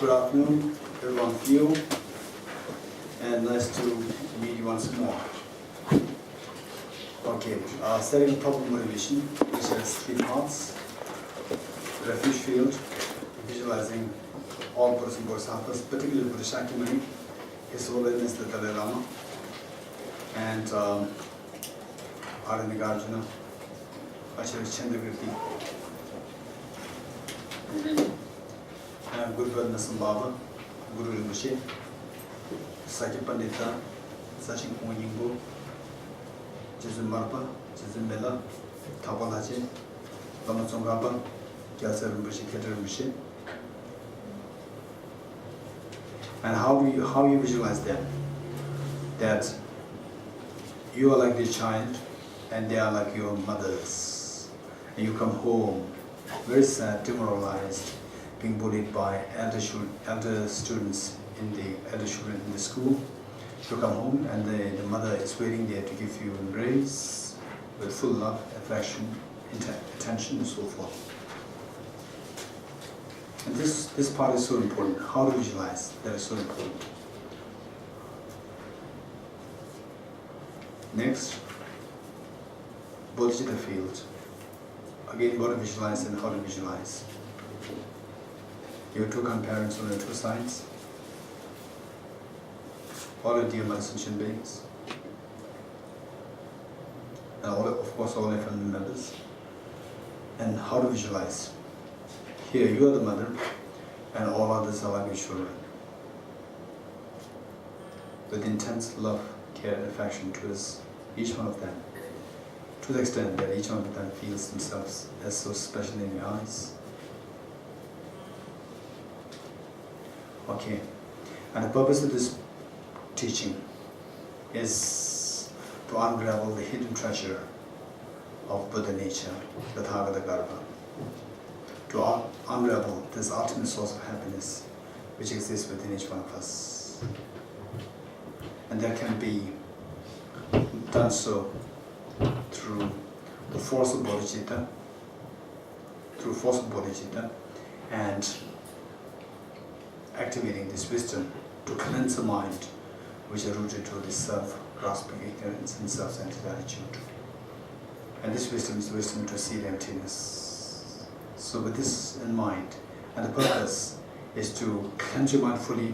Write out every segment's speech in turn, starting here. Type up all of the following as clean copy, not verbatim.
Good afternoon, everyone of you, and nice to meet you once more. Okay, setting problem motivation, which has three parts: refuge field, visualizing all Buddhas and Bodhisattvas, particularly Buddha Shakyamuni, His Holiness the Dalai Lama, and Madhyamikavatara, Acharya Chandrakirti, Guru Nasam Baba, Guru Geshe, Sakya Pandita, Sachin Yingbo, Jizun Marpa, Jizun Mela, Tapalache, Lama Tsongapa, Gyalsa Rinpoche, Keter Rinpoche. And how you visualize them? That you are like the child and they are like your mothers. And you come home very sad, demoralized, being bullied by elder students in the school. You come home and the mother is waiting there to give you embrace with full love, affection, attention, and so forth. And this part is so important. How to visualize, that is so important. Next, Bodhicitta field. Again, what to visualize and how to visualize. Your two grandparents on the two sides. All your dear mothers and shin beings. And of course all your family members. And how to visualize. Here you are the mother and all others are like your children. With intense love, care and affection towards each one of them. To the extent that each one of them feels themselves as so special in your eyes. Okay, and the purpose of this teaching is to unravel the hidden treasure of Buddha nature, the Tathagata Garbha. To unravel this ultimate source of happiness which exists within each one of us. And that can be done so through the force of bodhicitta, and activating this wisdom to cleanse the mind which are rooted to this self-grasping ignorance and self-centered attitude. And this wisdom is the wisdom to see the emptiness. So with this in mind, and the purpose is to cleanse your mind fully,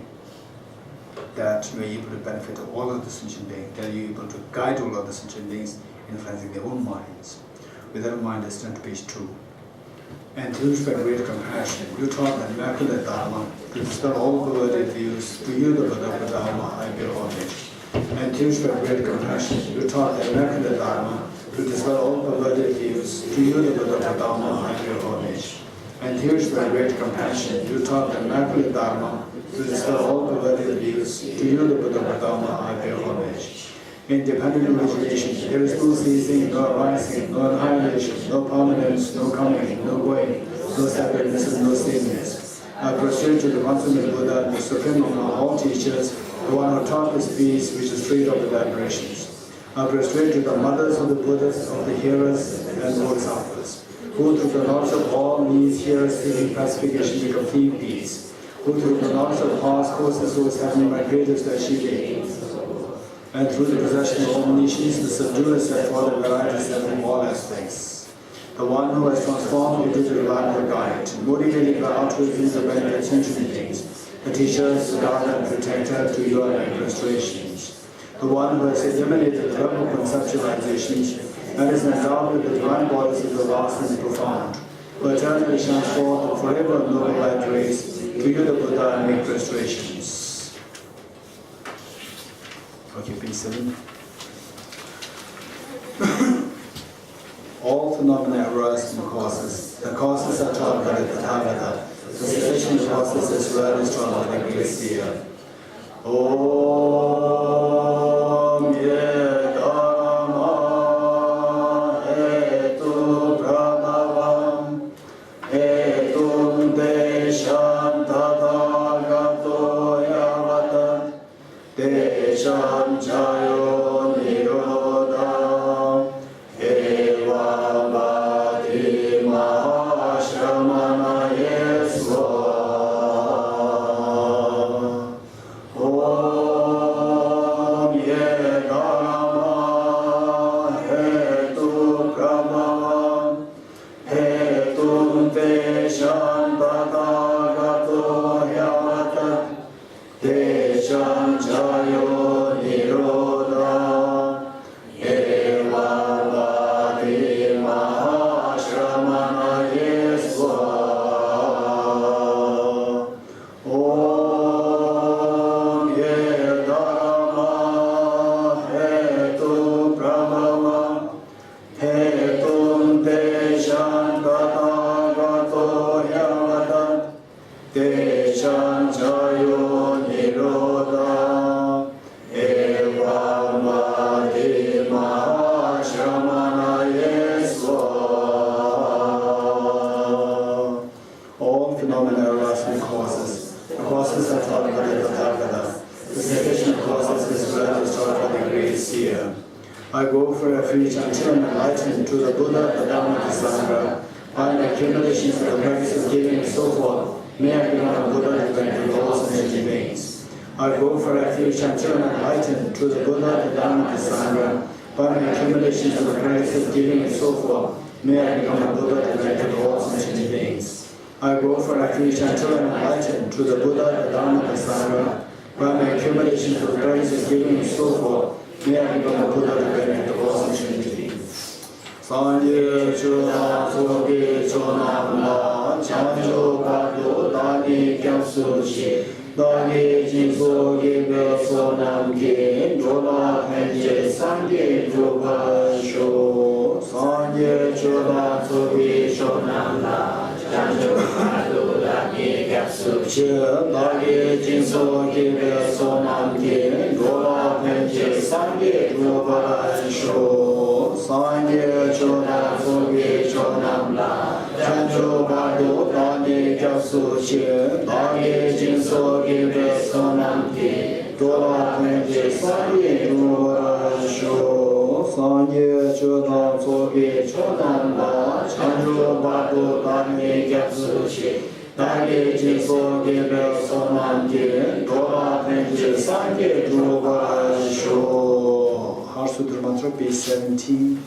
that you are able to benefit all of the sentient beings, that you are able to guide all of the sentient beings in cleansing their own minds. With that in mind, let's turn to page 2. And to use by great compassion, you taught that immaculate Dharma to dispel all perverted views. To you, the Buddha Dharma, I bear homage. And to use by great compassion, you taught that immaculate Dharma to dispel all perverted views. To you, the Buddha Dharma, I bear homage. And to use by great compassion, you taught that immaculate Dharma to dispel all perverted views. To you, the Buddha Dharma, I bear homage. Independent origination, there is no ceasing, no arising, no annihilation, no permanence, no coming, no going, no separateness, and no sameness. I prostrate to the consummate Buddha, the supreme among all teachers, the one who taught this peace which is freed of the vibrations. I prostrate to the mothers of the Buddhas, of the hearers, and Bodhisattvas, who through the knowledge of all these hearers seeking pacification to complete peace, who through the knowledge of past courses souls having migrated to achieve peace, and through the possession of all nations, the subduer set forth the varieties in all aspects. The one who has transformed into the reliable guide, motivated by altruism to benefit sentient beings, the teacher, the guard and protector to your administrations. The one who has eliminated the level of conceptualizations and is endowed with the divine bodies of the vast and profound, who eternally shines forth the forever noble light rays, to you the Buddha and make prostrations. Okay, page 7. All phenomena arise from causes. The causes are taught by the Tathagata. The cessation of causes as well is taught by the Great Seer. Om Ye Dharma Hetu Prabhavam Hetum Desham Tathagato Yavata Desham Chayo Nirodha Eva Bhati Mahashramana Yeswa chanchayo niroda eva madhima shramanaye swaha. All phenomena arise from causes. The causes are taught by the Tathagata. The sufficient causes is well taught by the great seer. I go for refuge until I'm enlightened to the Buddha, the Dhamma, the Sangha. By my accumulations of the practice of giving and so forth, may I become a Buddha to benefit all sentient beings. I go for refuge until I'm enlightened to the Buddha, the Dhamma, the Sangha. By my accumulations of the practice of giving and so forth, may I become a Buddha to benefit all sentient beings. I go for refuge until I'm enlightened to the Buddha, the Dhamma, the Sangha. By my accumulations of the practice of giving and so forth, may I become a Buddha to benefit all sentient beings. Sanje chuna soge chuna ma chanjo pado dani kyapsu chi dani jinso gebe sonam ke jola penje sanje joga sho. Sanje chuna soge chuna ma chanjo pado dani kyapsu chi dani jinso gebe sonam ke jola penje sanje joga sho. Sanje chona soge chonam la chancho bado dani kyapsu chi dani jinso gebe sonam ki dola penje sanje joga sho. Sanje chona soge chonam la chancho bado dani kyapsu chi dani jinso gebe sonam ki dola penje sanje joga sho. Heart Sutra Mantra, page 17.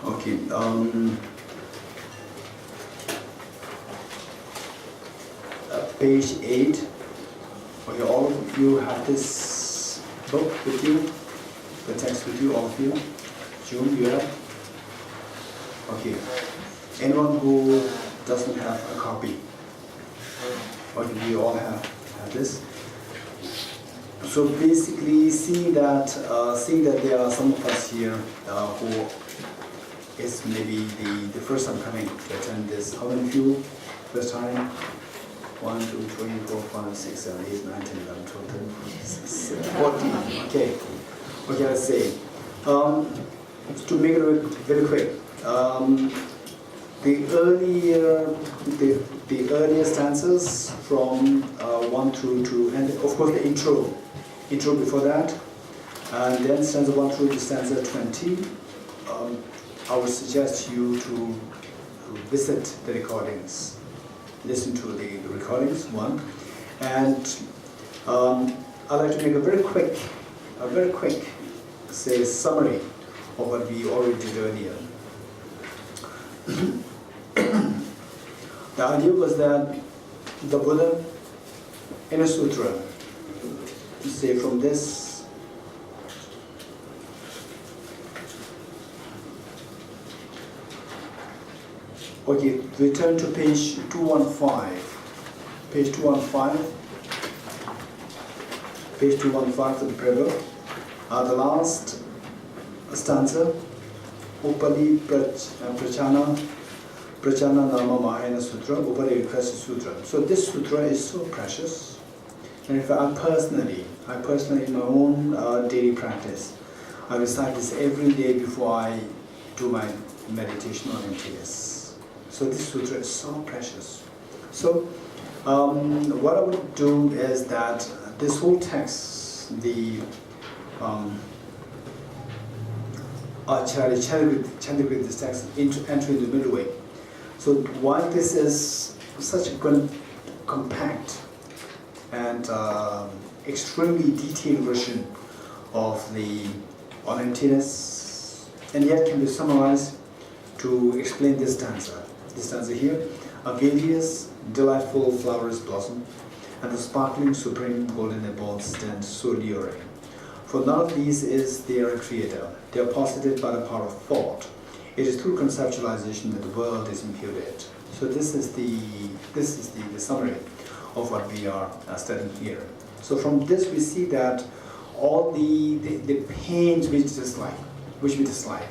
Okay. Page 8. Okay, all of you have this book with you, the text with you, all of you. June, you have? Okay. Anyone who doesn't have a copy? Okay, you all have this. So basically, seeing that there are some of us here who is maybe the first time coming to attend this. How many of you first time? 1, 2, 3, 4, 5, 6, 7, 8, 9, 10, 11, 12, 13, 14, 14. Okay. Okay, let's see. To make it very quick, the earlier stanzas from 1 through to, and of course the intro before that, and then stanza 1 through to stanza 20. I would suggest you to visit the recordings, listen to the recordings, one, and I'd like to make a very quick, say, summary of what we already did earlier. The idea was that the Buddha, in a sutra, say from this, okay, we turn to page 215. Page 215. Page 215 for the prayer. The last stanza, Upali Prachana Nama Mahayana Sutra, Upali Request Sutra. So this sutra is so precious. And if I personally in my own daily practice, I recite this every day before I do my meditation on emptiness. So this sutra is so precious. So what I would do is that this whole text, the Acharya Chandrakirti, this text, entering the middle way. So why this is such a compact and extremely detailed version of the on emptiness, and yet can be summarized to explain this stanza. This stanza here: a various delightful flowers blossom, and the sparkling supreme golden apples stand so luring. For none of these is there a creator. They are posited by the power of thought. It is through conceptualization that the world is imputed. So this is the summary of what we are studying here. So from this we see that all the pains which we dislike,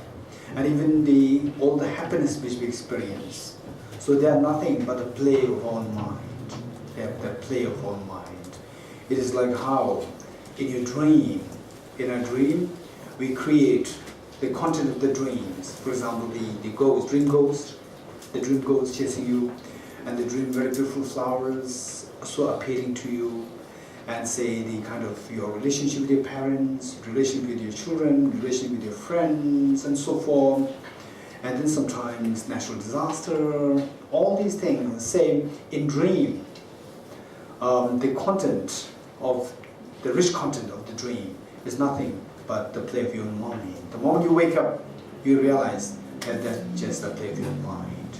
and even all the happiness which we experience, so they are nothing but a play of our mind. They are the play of our mind. It is like how in a dream we create the content of the dreams. For example, the dream ghost chasing you, and the dream very beautiful flowers so appealing to you, and say the kind of your relationship with your parents, relationship with your children, relationship with your friends, and so forth. And then sometimes natural disaster, all these things. Say in dream, the rich content of the dream is nothing but the play of your mind. The moment you wake up, you realize that that's just a play of your mind.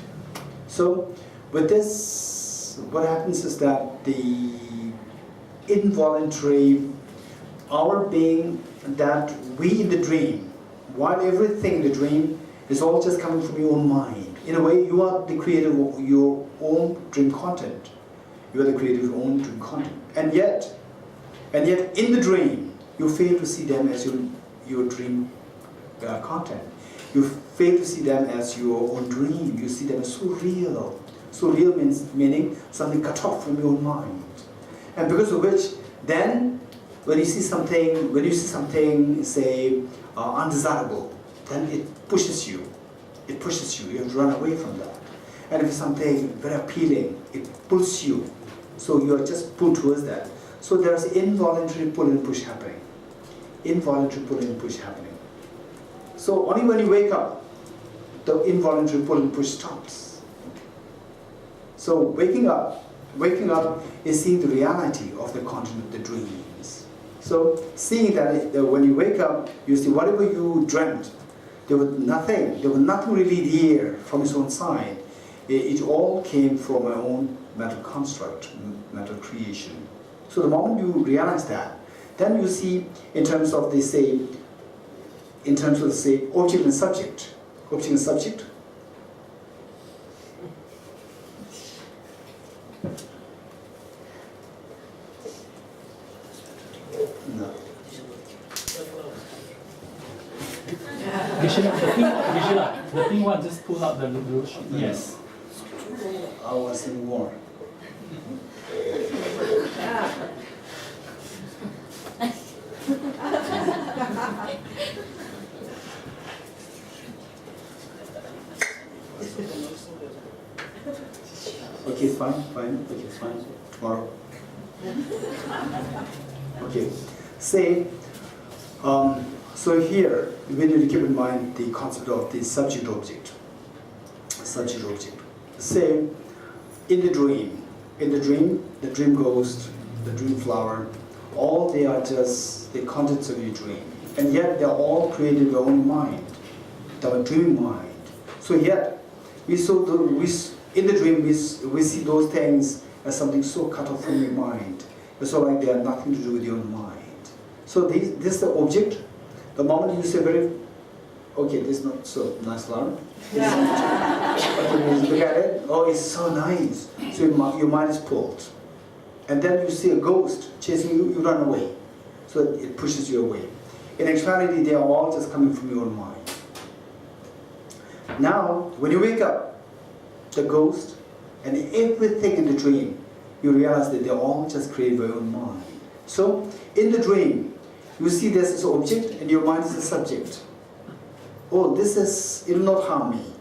So with this, what happens is that the involuntary, our being, that we in the dream, while everything in the dream is all just coming from your own mind. In a way, you are the creator of your own dream content. You are the creator of your own dream content. And yet in the dream, you fail to see them as your dream content. You fail to see them as your own dream. You see them as so real. So real meaning something cut off from your own mind. And because of which, then when you see something, say, undesirable, then it pushes you. You have to run away from that. And if it's something very appealing, it pulls you. So you are just pulled towards that. So there's involuntary pull and push happening. So only when you wake up, the involuntary pull and push stops. So waking up is seeing the reality of the content of the dreams. So seeing that when you wake up, you see whatever you dreamt, there was nothing really there from its own side. It all came from my own mental construct, mental creation. So the moment you realize that, then you see in terms of the object and subject. Object and subject. No. Geshe, the pink one, just pull out the blue. Yes. I was in war. it's fine, fine. Okay, it's fine. Tomorrow. Okay. Say, so here we need to keep in mind the concept of the subject object. Subject object. Say, in the dream, the dream ghost, the dream flower, all they are just the contents of your dream. And yet they're all created in your own mind, our dream mind. So yet, in the dream, we see those things as something so cut off from your mind. It's so like they have nothing to do with your mind. So this is the object. The moment you say okay, this is not so nice flower. Okay, you look at it, oh, it's so nice. So your mind is pulled. And then you see a ghost chasing you, you run away. So it pushes you away. In actuality, they are all just coming from your own mind. Now, when you wake up, the ghost and everything in the dream, you realize that they're all just created by your own mind. So, in the dream, you see there's this object and your mind is the subject. Oh, it will not harm me.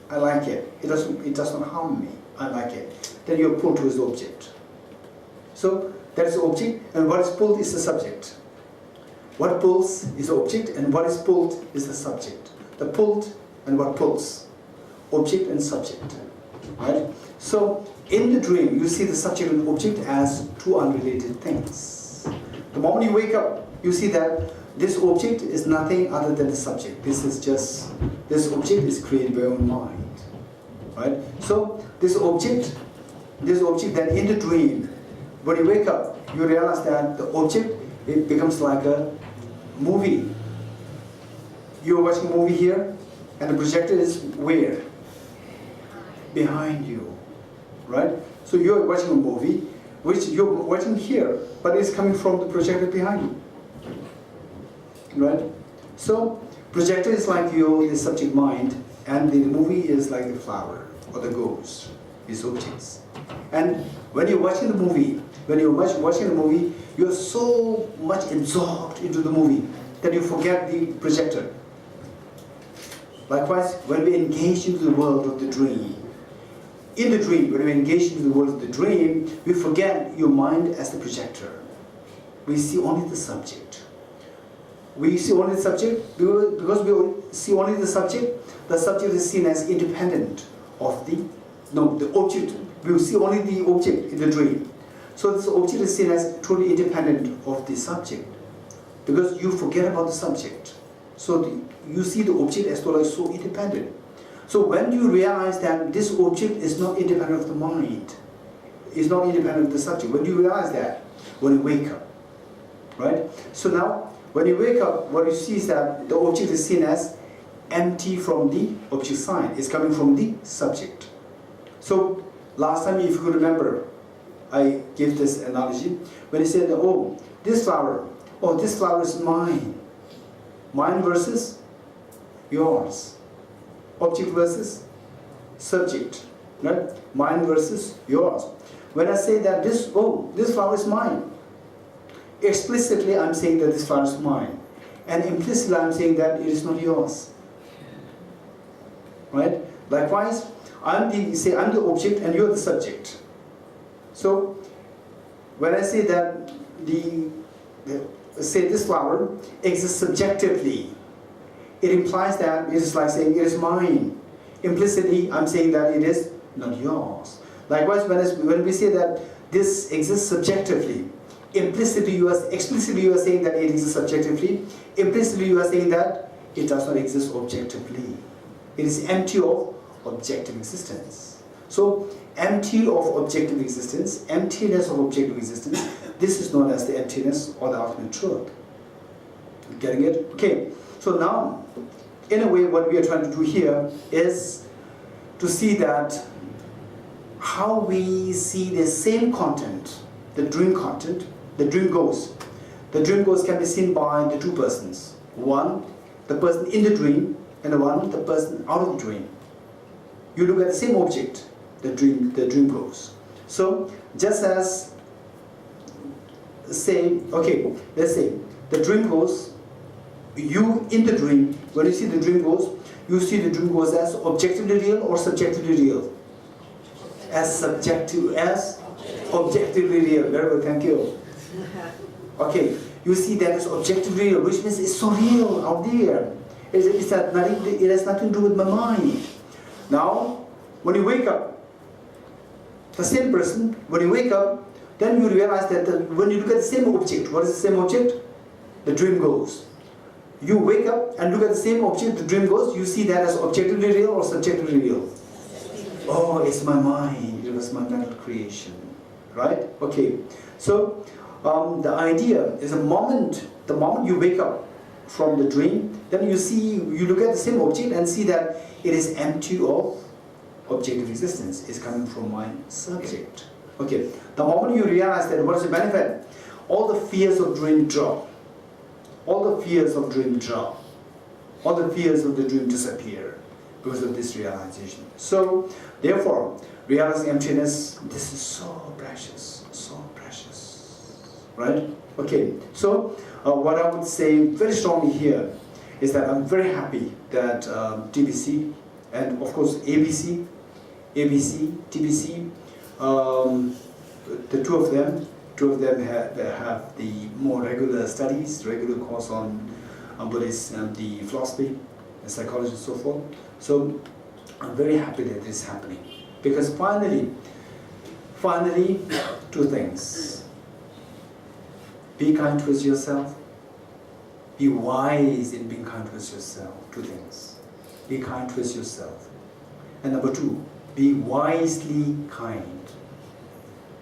I like it. It does not harm me. I like it. Then you're pulled towards the object. So, that is the object, and what is pulled is the subject. What pulls is the object, and what is pulled is the subject. The pulled and what pulls. Object and subject. Right? So, in the dream, you see the subject and object as two unrelated things. The moment you wake up, you see that this object is nothing other than the subject. This object is created by your own mind. Right? So, this object then in the dream, when you wake up, you realize that the object, it becomes like a movie. You're watching a movie here, and the projector is where? Behind you, right? So you're watching a movie, which you're watching here, but it's coming from the projector behind you, right? So projector is like the subject mind, and the movie is like the flower or the ghost, these objects. And when you're watching the movie, you're so much absorbed into the movie that you forget the projector. Likewise, when we engage into the world of the dream, in the dream, when we engage into the world of the dream, we forget your mind as the projector. We see only the subject. We see only the subject because we see only the subject. The subject is seen as independent of the object. We see only the object in the dream. So this object is seen as totally independent of the subject because you forget about the subject. So you see the object as though like so independent. So when you realize that this object is not independent of the mind, is not independent of the subject, when you realize that, when you wake up, right? So now, when you wake up, what you see is that the object is seen as empty from the object sign. It's coming from the subject. So last time, if you could remember, I gave this analogy when he said, oh, this flower is mine. Mine versus yours. Object versus subject. Right? Mine versus yours. When I say that this flower is mine, explicitly I'm saying that this flower is mine. And implicitly I'm saying that it is not yours. Right? Likewise, I'm the object and you're the subject. So, when I say that this flower exists subjectively, it implies that it is like saying it is mine. Implicitly, I'm saying that it is not yours. Likewise, when we say that this exists subjectively, explicitly you are saying that it exists subjectively. Implicitly, you are saying that it does not exist objectively. It is empty of objective existence. So, empty of objective existence, emptiness of objective existence, this is known as the emptiness or the ultimate truth. Getting it? Okay. So now, in a way, what we are trying to do here is to see that how we see the same content, the dream content, the dream ghost. The dream ghost can be seen by the two persons. One, the person in the dream, and one, the person out of the dream. You look at the same object, the dream ghost. So, just as, let's say the dream ghost, you in the dream, when you see the dream ghost as objectively real or subjectively real? As subjective as objectively real. Very good, thank you. Okay, you see that is objectively real, which means it's so real out there. It has nothing to do with my mind. Now, when you wake up, the same person, when you wake up, then you realize that when you look at the same object, what is the same object? The dream goes. You wake up and look at the same object, the dream goes, you see that as objectively real or subjectively real? Oh, it's my mind, it was my mental creation, right? Okay, so the idea is the moment you wake up from the dream, then you look at the same object and see that it is empty of objective existence. It's coming from my subject. Okay, the moment you realize that, what is the benefit? All the fears of dream drop. All the fears of dream drop. All the fears of the dream disappear because of this realization. So, therefore, realizing emptiness, this is so precious, right? Okay, so what I would say very strongly here is that I'm very happy that TBC and of course ABC, TBC, the two of them have the more regular studies, regular course on Buddhist and the philosophy, and psychology and so forth. So I'm very happy that this is happening, because finally, two things. Be kind towards yourself. Be wise in being kind towards yourself. Two things. Be kind towards yourself. And number two, be wisely kind.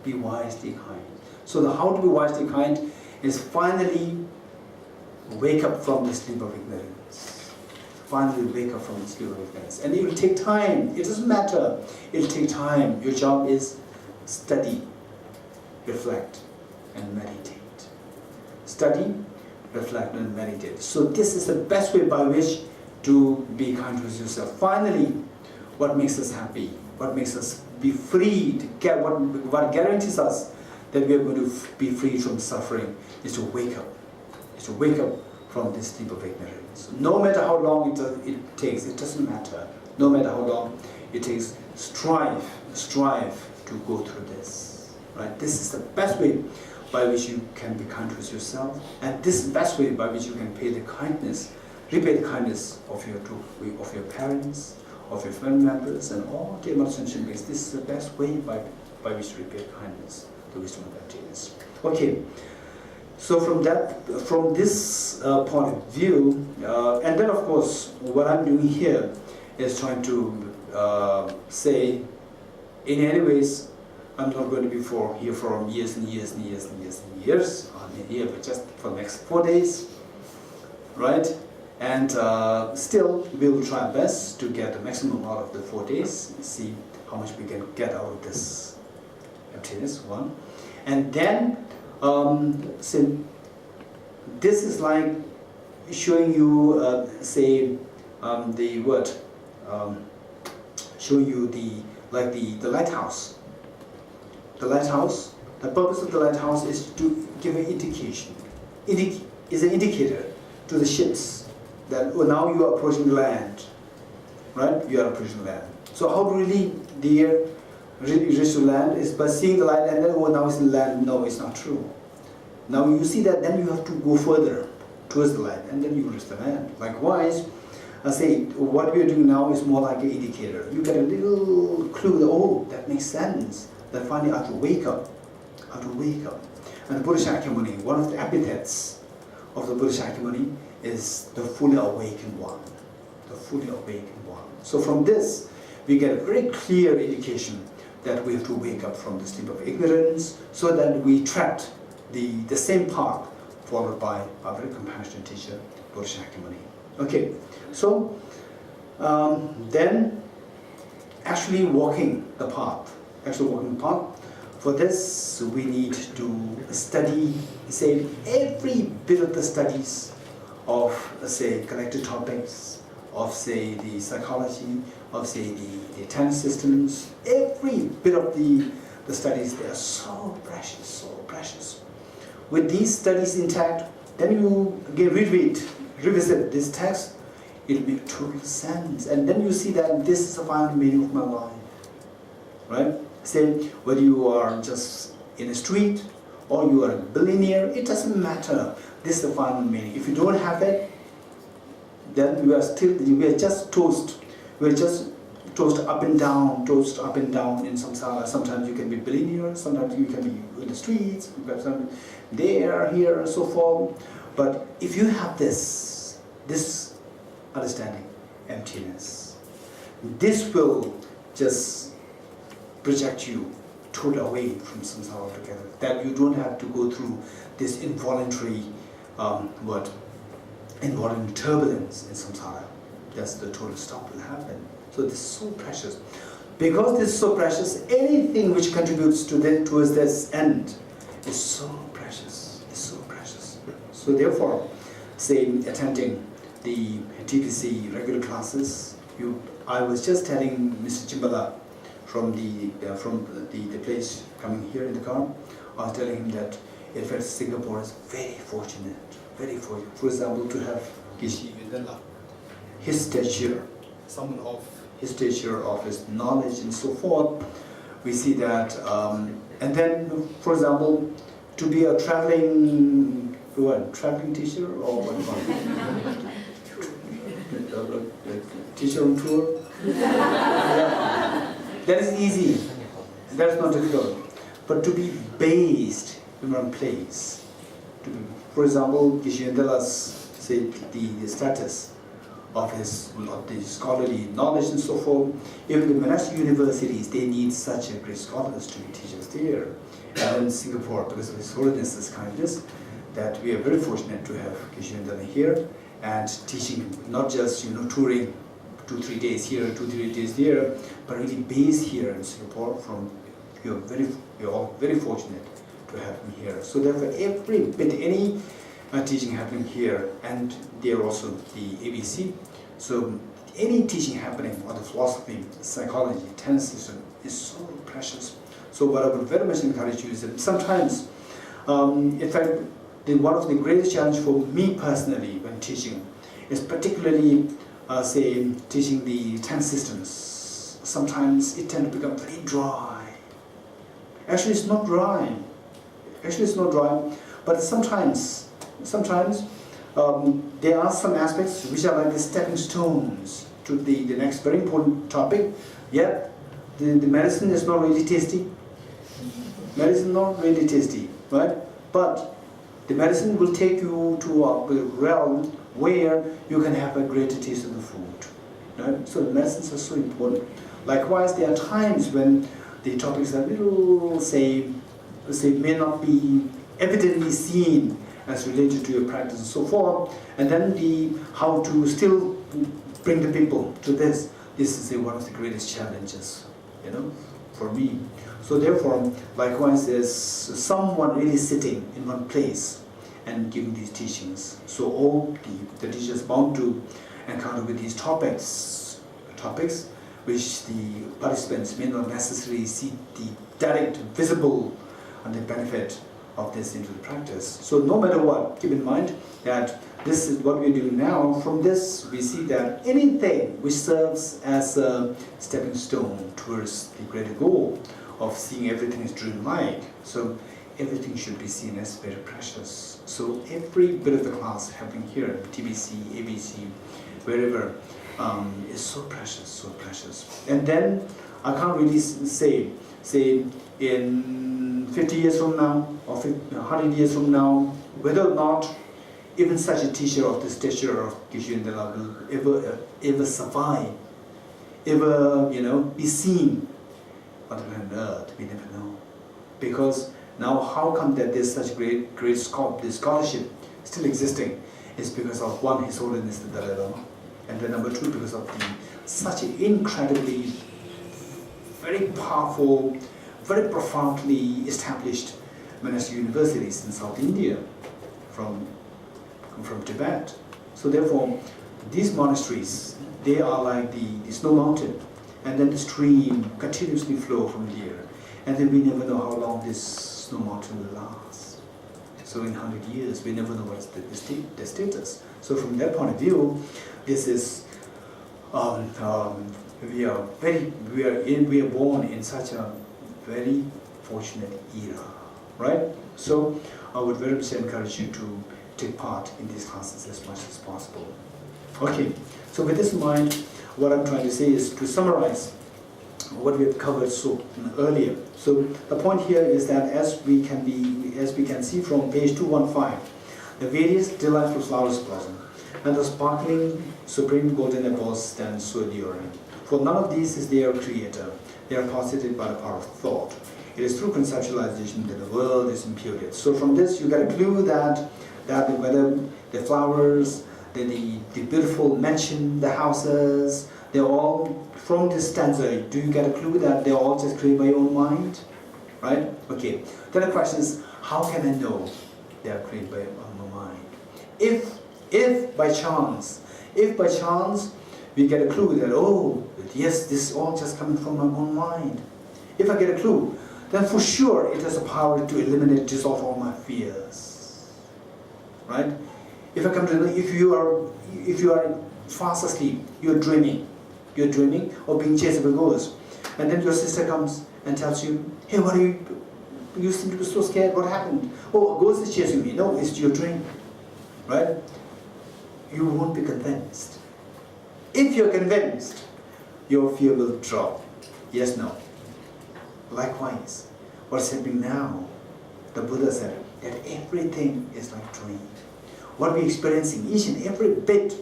Be wisely kind. So how to be wisely kind is finally wake up from the sleep of ignorance. Finally wake up from the sleep of ignorance. And it will take time. It doesn't matter. It will take time. Your job is study, reflect, and meditate. Study, reflect, and meditate. So this is the best way by which to be kind with yourself. Finally, what makes us happy, what makes us be free, what guarantees us that we are going to be free from suffering is to wake up. Is to wake up from this sleep of ignorance. No matter how long it takes, it doesn't matter. No matter how long it takes, strive to go through this. Right? This is the best way by which you can be kind with yourself, and this is the best way by which you can repay the kindness of your parents, of your family members, and all the other sentient beings. This is the best way by which to repay kindness, the wisdom of emptiness. Okay, so from this point of view, and then of course what I'm doing here is trying to say, in any ways, I'm not going to be here for years and years and years and years and years. I'm here but just for the next 4 days, right? And still, we will try our best to get the maximum out of the 4 days, see how much we can get out of this emptiness, one. And then, so this is like showing you, showing you the lighthouse. The lighthouse, the purpose of the lighthouse is to give an indication. Is an indicator to the ships that now you are approaching land, right? You are approaching land. So how to really reach to land is by seeing the light and then, oh, now it's in land. No, it's not true. Now you see that, then you have to go further towards the light and then you reach the land. Likewise, I say what we are doing now is more like an indicator. You get a little clue that, oh, that makes sense. Then finally I have to wake up. I have to wake up. And the Buddha Shakyamuni, one of the epithets of the Buddha Shakyamuni is the fully awakened one. The fully awakened one. So from this, we get a very clear indication that we have to wake up from the sleep of ignorance so that we tread the same path followed by our very compassionate teacher, Buddha Shakyamuni. Okay, so then actually walking the path. For this, we need to study, say, every bit of the studies of, say, collected topics, of, say, the psychology, of, say, the 10 systems. Every bit of the studies, they are so precious, so precious. With these studies intact, then you again revisit this text, it will make total sense. And then you see that this is the final meaning of my life. Right? Say, whether you are just in a street or you are a billionaire, it doesn't matter. This is the final meaning. If you don't have it, then we are just tossed. We are just tossed up and down in samsara. Sometimes you can be billionaire, sometimes you can be in the streets, sometimes there, here, and so forth. But if you have this understanding, emptiness, this will just project you totally away from samsara altogether. That you don't have to go through this involuntary involuntary turbulence in samsara. That's the total stop will happen. So this is so precious. Because this is so precious, anything which contributes towards this end is so precious. It's so precious. So therefore, say attending the TPC regular classes, I was just telling Mr. Chimbala from the place coming here in the car, I was telling him that in fact Singapore is very fortunate. Very fortunate. For example, to have Geshe, his stature, someone of his stature, of his knowledge and so forth, we see that, and then, for example, to be a traveling teacher or what? Teacher on tour? That is easy. That's not difficult. But to be based in one place, for example, Geshe say the status of the scholarly knowledge and so forth. Even the monastic universities, they need such a great scholars to be teachers there. And in Singapore, because of His Holiness's kindness, that we are very fortunate to have Geshe here and teaching, not just touring 2-3 days here, 2-3 days there, but really based here in Singapore. We are all very fortunate to have him here. So therefore, every bit, any teaching happening here, and there also the ABC. So any teaching happening on the philosophy, psychology, tennis system is so precious. So what I would very much encourage you is that sometimes, in fact, one of the greatest challenges for me personally when teaching is particularly, say, teaching the tennis systems. Sometimes it tends to become very dry. Actually, it's not dry. But sometimes there are some aspects which are like the stepping stones to the next very important topic. Yet the medicine is not really tasty. Right? But the medicine will take you to a realm where you can have a greater taste of the food. Right? So the medicines are so important. Likewise, there are times when the topics are little, say may not be evidently seen as related to your practice and so forth, and then how to still bring the people to this. This is one of the greatest challenges, for me. So therefore, likewise, there's someone really sitting in one place and giving these teachings. So all the teachers bound to encounter with these topics which the participants may not necessarily see the direct, visible, and the benefit of this into the practice. So no matter what, keep in mind that this is what we're doing now. From this, we see that anything which serves as a stepping stone towards the greater goal of seeing everything as dreamlike. So everything should be seen as very precious. So every bit of the class happening here, TBC, ABC, wherever, is so precious. And then I can't really say in 50 years from now or 100 years from now, whether or not even such a teacher of the stature of Geshe will ever survive, be seen on the planet Earth. We never know. Because now how come that there's such great this scholarship still existing? Is because of one, His Holiness the Dalai Lama, and then number two, because of such an incredibly very powerful, very profoundly established monastic universities in South India from Tibet. So therefore, these monasteries, they are like the snow mountain, and then the stream continuously flow from there. And then we never know how long this snow mountain will last. So in 100 years, we never know what's the status. So from that point of view, this is we are born in such a very fortunate era, right? So I would very much encourage you to take part in these classes as much as possible. Okay, so with this in mind, what I'm trying to say is to summarize what we have covered so earlier. So the point here is that as we can see from page 215, the various delightful flowers blossom, and the sparkling supreme golden apples stand so alluring. For none of these is their creator. They are posited by the power of thought. It is through conceptualization that the world is imputed. So from this you get a clue that whether the flowers, the beautiful mansion, the houses, they're all, from this stanza, do you get a clue that they're all just created by your own mind? Right? Okay. Then the question is, how can I know they are created by my mind? If by chance we get a clue that, oh, yes, this is all just coming from my own mind. If I get a clue, then for sure it has the power to eliminate, dissolve all my fears. Right? If I come to, if you are fast asleep, you're dreaming of being chased by ghosts, and then your sister comes and tells you, hey, what are you seem to be so scared, what happened? Oh, a ghost is chasing me. No, it's your dream. Right? You won't be convinced. If you're convinced, your fear will drop. Yes, no. Likewise, what's happening now? The Buddha said that everything is like dream. What we're experiencing, each and every bit,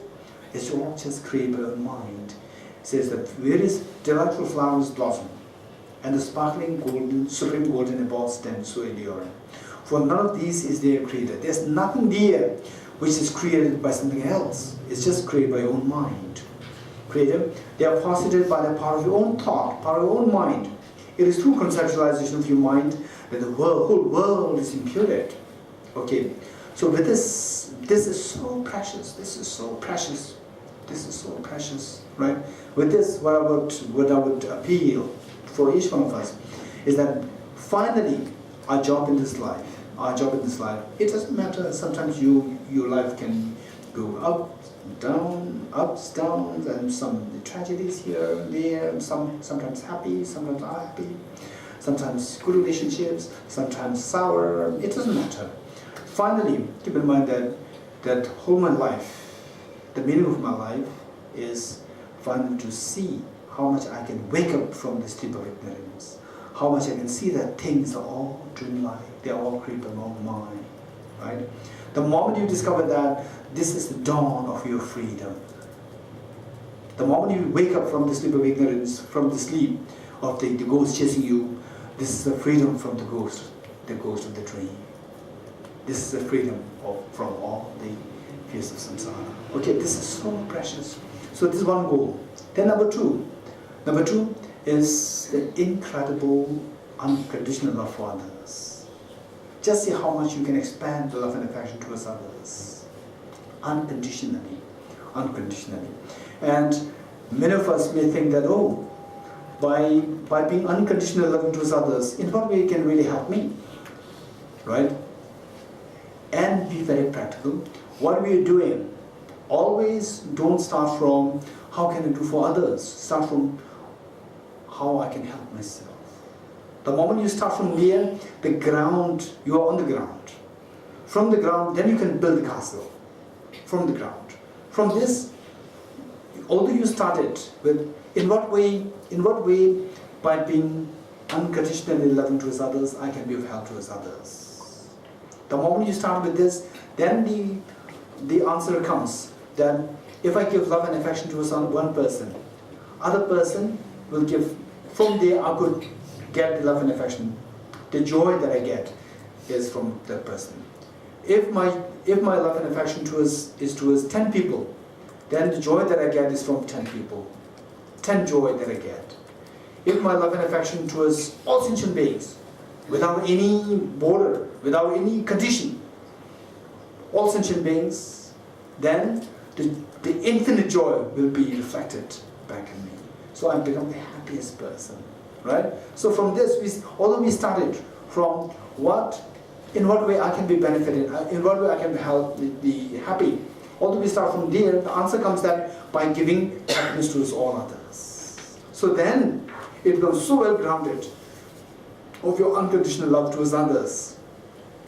is all just created by our mind. It says that various delightful flowers blossom, and the sparkling golden, supreme golden apples stand so alluring. For none of these is there created. There's nothing there which is created by something else. It's just created by your own mind. Created, they are posited by the power of your own thought, power of your own mind. It is through conceptualization of your mind that the whole world is imputed. Okay, so with this is so precious. This is so precious. This is so precious, right? With this, what I would appeal for each one of us is that finally, our job in this life, it doesn't matter. Sometimes your life can go ups, downs, and some tragedies here and there. Sometimes happy, sometimes unhappy, sometimes good relationships, sometimes sour. It doesn't matter. Finally, keep in mind that whole my life, the meaning of my life is finally to see how much I can wake up from this sleep of ignorance. How much I can see that things are all dreamlike, they are all created by my own mind. Right? The moment you discover that, this is the dawn of your freedom. The moment you wake up from the sleep of ignorance, from the sleep of the ghost chasing you, this is the freedom from the ghost of the dream. This is the freedom from all the fears of samsara. Okay, this is so precious. So this is one goal. Then number two is the incredible unconditional love for others. Just see how much you can expand the love and affection towards others. Unconditionally. And many of us may think that, oh, by being unconditional loving towards others, in what way can really help me? Right? And be very practical. What we are doing, always don't start from how can I do for others. Start from how I can help myself. The moment you start from here, the ground, you are on the ground. From the ground, then you can build a castle. From the ground. From this, although you started with, in what way, by being unconditionally loving towards others, I can be of help towards others. The moment you start with this, then the answer comes that if I give love and affection towards one person, other person will give. From there, I could get the love and affection. The joy that I get is from that person. If my love and affection is towards 10 people, then the joy that I get is from 10 people. 10 joy that I get. If my love and affection towards all sentient beings, without any border, without any condition, all sentient beings, then the infinite joy will be reflected back in me. So I become the happiest person, right? So from this, although we started from in what way I can be benefited, in what way I can help be happy. Although we start from there, the answer comes that by giving happiness to all others. So then it becomes so well grounded of your unconditional love towards others.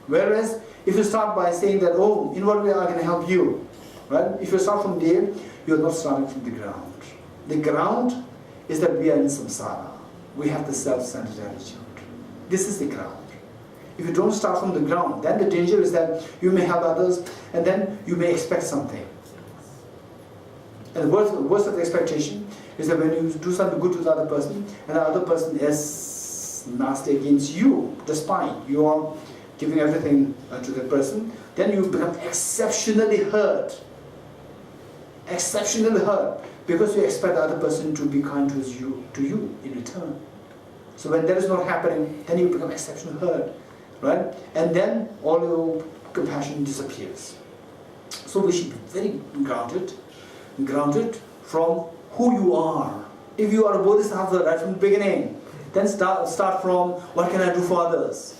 Whereas, if you start by saying that, oh, in what way I can help you, right? If you start from there, you're not starting from the ground. The ground is that we are in samsara. We have the self-centered attitude. This is the ground. If you don't start from the ground, then the danger is that you may help others and then you may expect something. And the worst of the expectation is that when you do something good to the other person and the other person is nasty against you, despite you are giving everything to the person, then you become exceptionally hurt. Exceptionally hurt because you expect the other person to be kind to you in return. So when that is not happening, then you become exceptionally hurt, right? And then all your compassion disappears. So we should be very grounded from who you are. If you are a bodhisattva right from the beginning, then start from what can I do for others.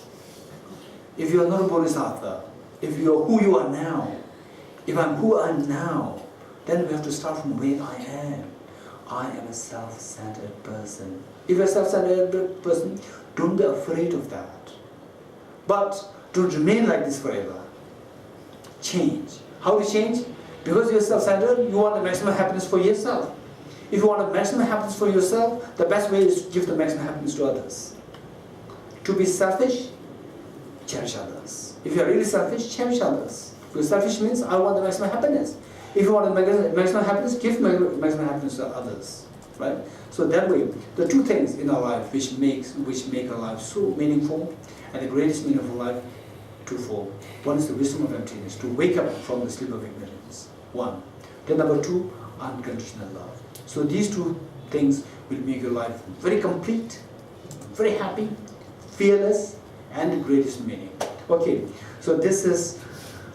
If you are not a bodhisattva, if you are who you are now, if I'm who I am now, then we have to start from where I am. I am a self-centered person. If you're a self-centered person, don't be afraid of that. But don't remain like this forever. Change. How to change? Because you're self-centered, you want the maximum happiness for yourself. If you want the maximum happiness for yourself, the best way is to give the maximum happiness to others. To be selfish, cherish others. If you're really selfish, cherish others. Because selfish means I want the maximum happiness. If you want the maximum happiness, give maximum happiness to others. Right? So that way, the two things in our life which make our life so meaningful, and the greatest meaning of our life, twofold. One is the wisdom of emptiness, to wake up from the sleep of ignorance. One. Then number two, unconditional love. So these two things will make your life very complete, very happy, fearless, and the greatest meaning. Okay, so this is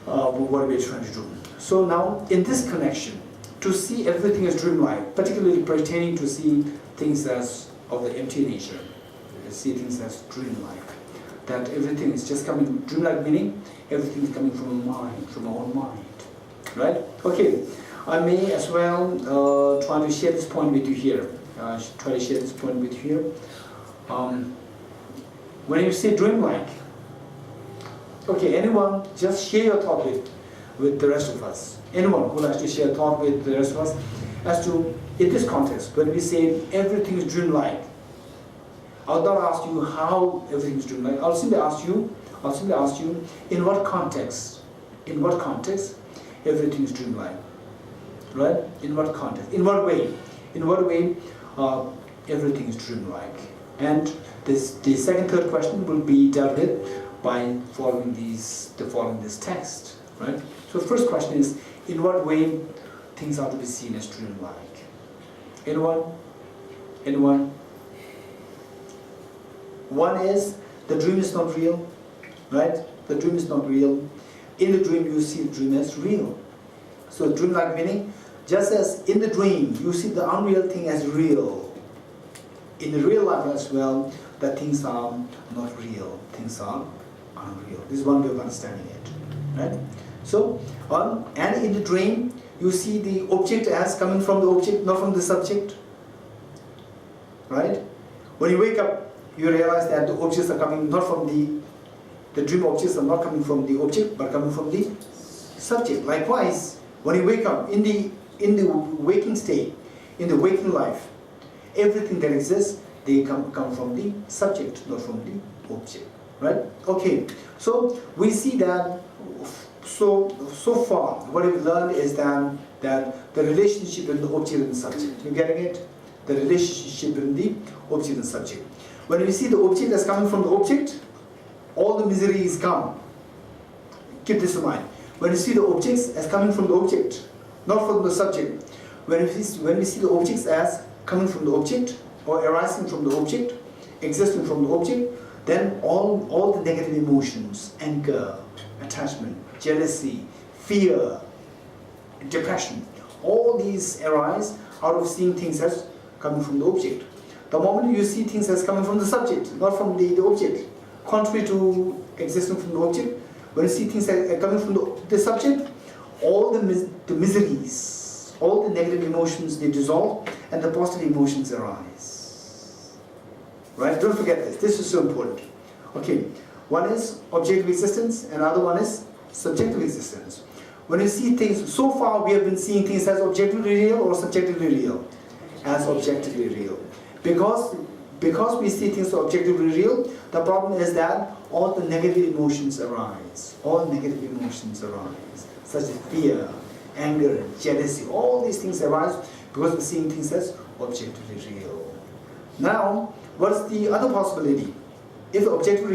what we're trying to do. So now, in this connection, to see everything as dreamlike, particularly pertaining to see things as of the empty nature, see things as dreamlike, that everything is just coming, dreamlike meaning, everything is coming from a mind, from our own mind, right? Okay, I may as well try to share this point with you here. Try to share this point with you here. When you say dreamlike, okay, anyone, just share your thought with the rest of us. Anyone who likes to share a thought with the rest of us as to, in this context, when we say everything is dreamlike, I'll not ask you how everything is dreamlike. I'll simply ask you, in what context everything is dreamlike, right? In what context? In what way? In what way everything is dreamlike? And the third question will be dealt with by following this text, right? So the first question is, in what way things are to be seen as dreamlike? Anyone? One is, the dream is not real, right? The dream is not real. In the dream you see the dream as real. So dreamlike meaning, just as in the dream you see the unreal thing as real, in the real life as well, that things are not real, things are unreal. This is one way of understanding it, right? So, and in the dream, you see the object as coming from the object, not from the subject, right? When you wake up, you realize that the objects are coming not from the dream objects are not coming from the object, but coming from the subject. Likewise, when you wake up, in the waking state, in the waking life, everything that exists, they come from the subject, not from the object, right? Okay, so we see that. So far, what we've learned is that the relationship between the object and the subject. You getting it? The relationship between the object and subject. When we see the object as coming from the object, all the miseries come. Keep this in mind. When we see the objects as coming from the object, not from the subject, when we see the objects as coming from the object or arising from the object, existing from the object, then all the negative emotions, anger, attachment, jealousy, fear, depression, all these arise out of seeing things as coming from the object. The moment you see things as coming from the subject, not from the object, contrary to existing from the object, when you see things as coming from the subject, all the miseries, all the negative emotions, they dissolve and the positive emotions arise. Right? Don't forget this. This is so important. Okay, one is objective existence, and another one is subjective existence. When you see things, so far we have been seeing things as objectively real or subjectively real? As objectively real. Because we see things objectively real, the problem is that all the negative emotions arise. All negative emotions arise, such as fear, anger, jealousy, all these things arise because we're seeing things as objectively real. Now, what's the other possibility? If objective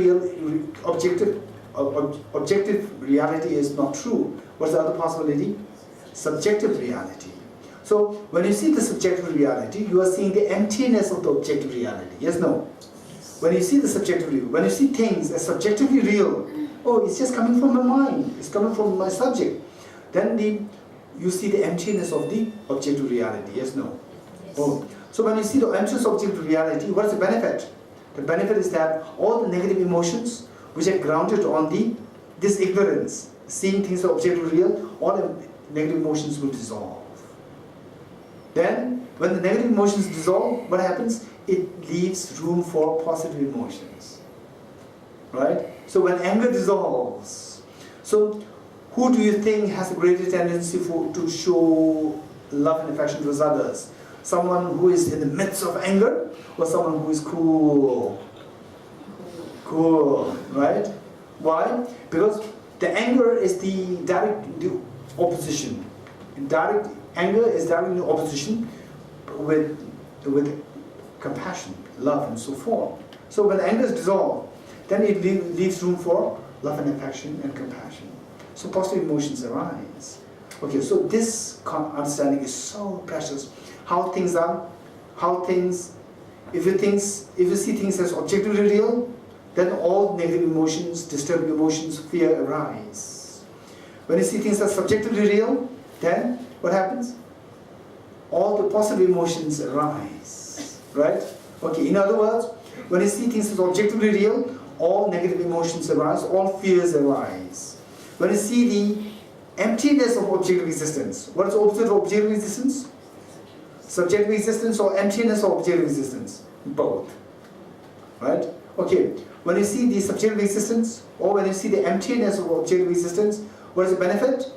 reality is not true, what's the other possibility? Subjective reality. So when you see the subjective reality, you are seeing the emptiness of the objective reality. Yes, no? When you see the subjective reality, when you see things as subjectively real, oh, it's just coming from my mind, it's coming from my subject, then you see the emptiness of the objective reality. Yes, no? Yes. Oh. So when you see the emptiness of objective reality, what is the benefit? The benefit is that all the negative emotions which are grounded on this ignorance, seeing things as objectively real, all the negative emotions will dissolve. Then, when the negative emotions dissolve, what happens? It leaves room for positive emotions. Right? So when anger dissolves, so who do you think has a greater tendency to show love and affection towards others? Someone who is in the midst of anger, or someone who is cool? Cool, right? Why? Because the anger is the opposition. Anger is directly in opposition with compassion, love, and so forth. So when anger is dissolved, then it leaves room for love and affection and compassion. So positive emotions arise. Okay, so this understanding is so precious. How things are, if you see things as objectively real, then all negative emotions, disturbing emotions, fear arise. When you see things as subjectively real, then what happens? All the positive emotions arise, right? Okay, in other words, when you see things as objectively real, all negative emotions arise, all fears arise. When you see the emptiness of objective existence, what is the opposite of objective existence? Subjective existence or emptiness of objective existence? Both, right? Okay, when you see the subjective existence or when you see the emptiness of objective existence, what is the benefit?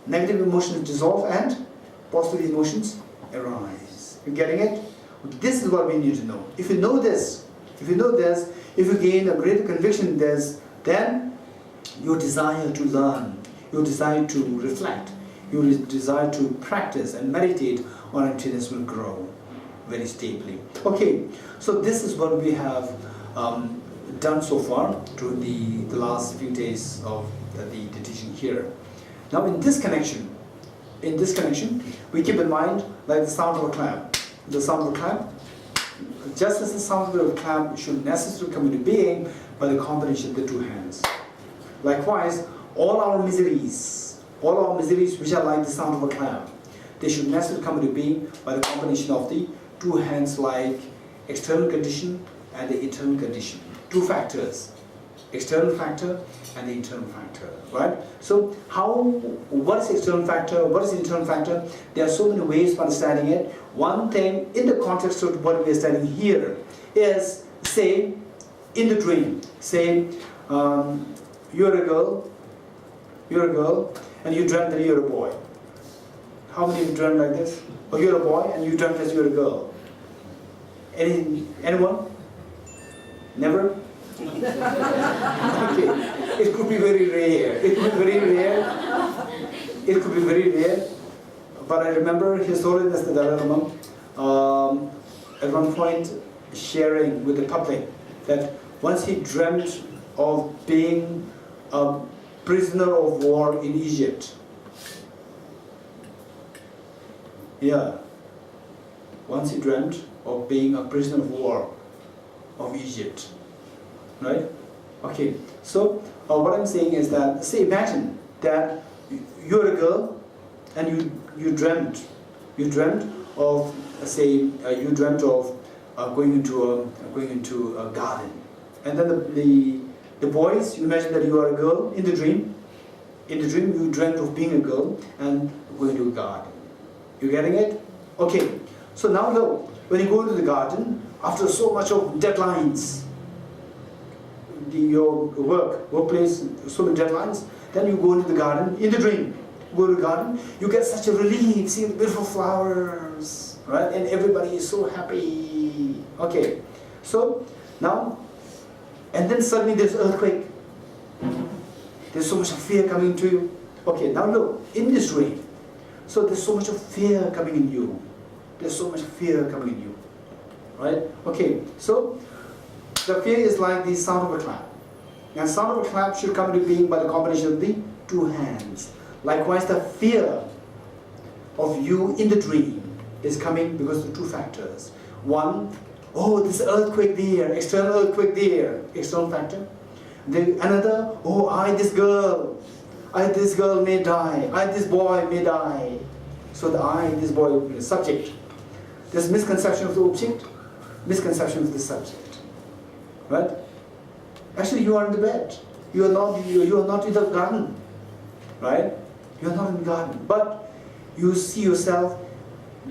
Negative emotions dissolve and positive emotions arise. You getting it? This is what we need to know. If you know this, if you gain a greater conviction in this, then your desire to learn, your desire to reflect, your desire to practice and meditate on emptiness will grow very stably. Okay, so this is what we have done so far to the last few days of the teaching here. Now in this connection, we keep in mind like the sound of a clap. The sound of a clap, just as the sound of a clap should necessarily come into being by the combination of the two hands. Likewise, all our miseries which are like the sound of a clap, they should necessarily come into being by the combination of the two hands, like external condition and the internal condition. Two factors, external factor and the internal factor, right? So what is the external factor, what is the internal factor? There are so many ways of understanding it. One thing, in the context of what we are studying here, is, say, in the dream, say, you're a girl, and you dreamt that you're a boy. How many of you dreamt like this? Or you're a boy and you dreamt that you're a girl? Anyone? Never? Okay. It could be very rare. It could be very rare. But I remember His Holiness the Dalai Lama at one point sharing with the public that once he dreamt of being a prisoner of war in Egypt. Yeah. Once he dreamt of being a prisoner of war of Egypt. Right? Okay. So what I'm saying is that, say, imagine that you're a girl and you dreamt of, say, you dreamt of going into a garden, and then the boys, you imagine that you are a girl in the dream. In the dream, you dreamt of being a girl and going to a garden. You getting it? Okay. So now look, when you go to the garden, after so much of deadlines, your workplace, so many deadlines, then you go into the garden, in the dream, go to the garden, you get such a relief, see the beautiful flowers, right? And everybody is so happy. Okay, so now, and then suddenly there's earthquake. There's so much of fear coming to you. Okay, now look, in this dream, so there's so much of fear coming in you. There's so much fear coming in you, right? Okay, so the fear is like the sound of a clap. And sound of a clap should come into being by the combination of the two hands. Likewise, the fear of you in the dream is coming because of two factors. One, oh, this earthquake there, external earthquake there, external factor. Another, oh, this girl may die, this boy may die. So the this boy, the subject. There's misconception of the object, misconception of the subject. Right? Actually, you are in the bed. You are not in the garden. Right? You are not in the garden. But you see yourself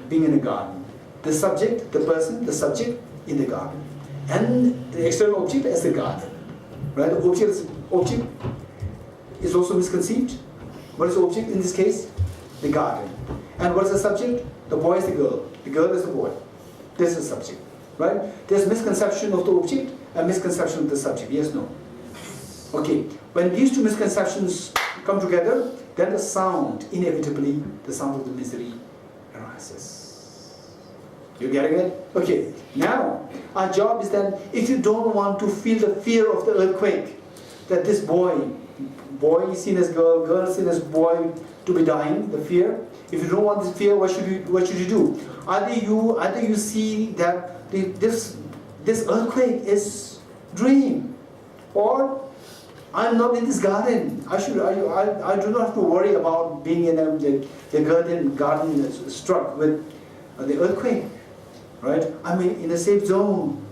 being in a garden. The subject, the person, the subject in the garden. And the external object as the garden. Right? The object is also misconceived. What is the object in this case? The garden. And what is the subject? The boy is the girl. The girl is the boy. This is the subject. Right? There's misconception of the object and misconception of the subject. Yes, no? Okay. When these two misconceptions come together, then the sound, inevitably, the sound of the misery arises. You getting it? Okay. Now, our job is that if you don't want to feel the fear of the earthquake, that this boy is seen as girl, girl is seen as boy to be dying, the fear. If you don't want this fear, what should you do? Either you see that this earthquake is dream, or I'm not in this garden. I do not have to worry about being in the garden struck with the earthquake, right? I'm in a safe zone.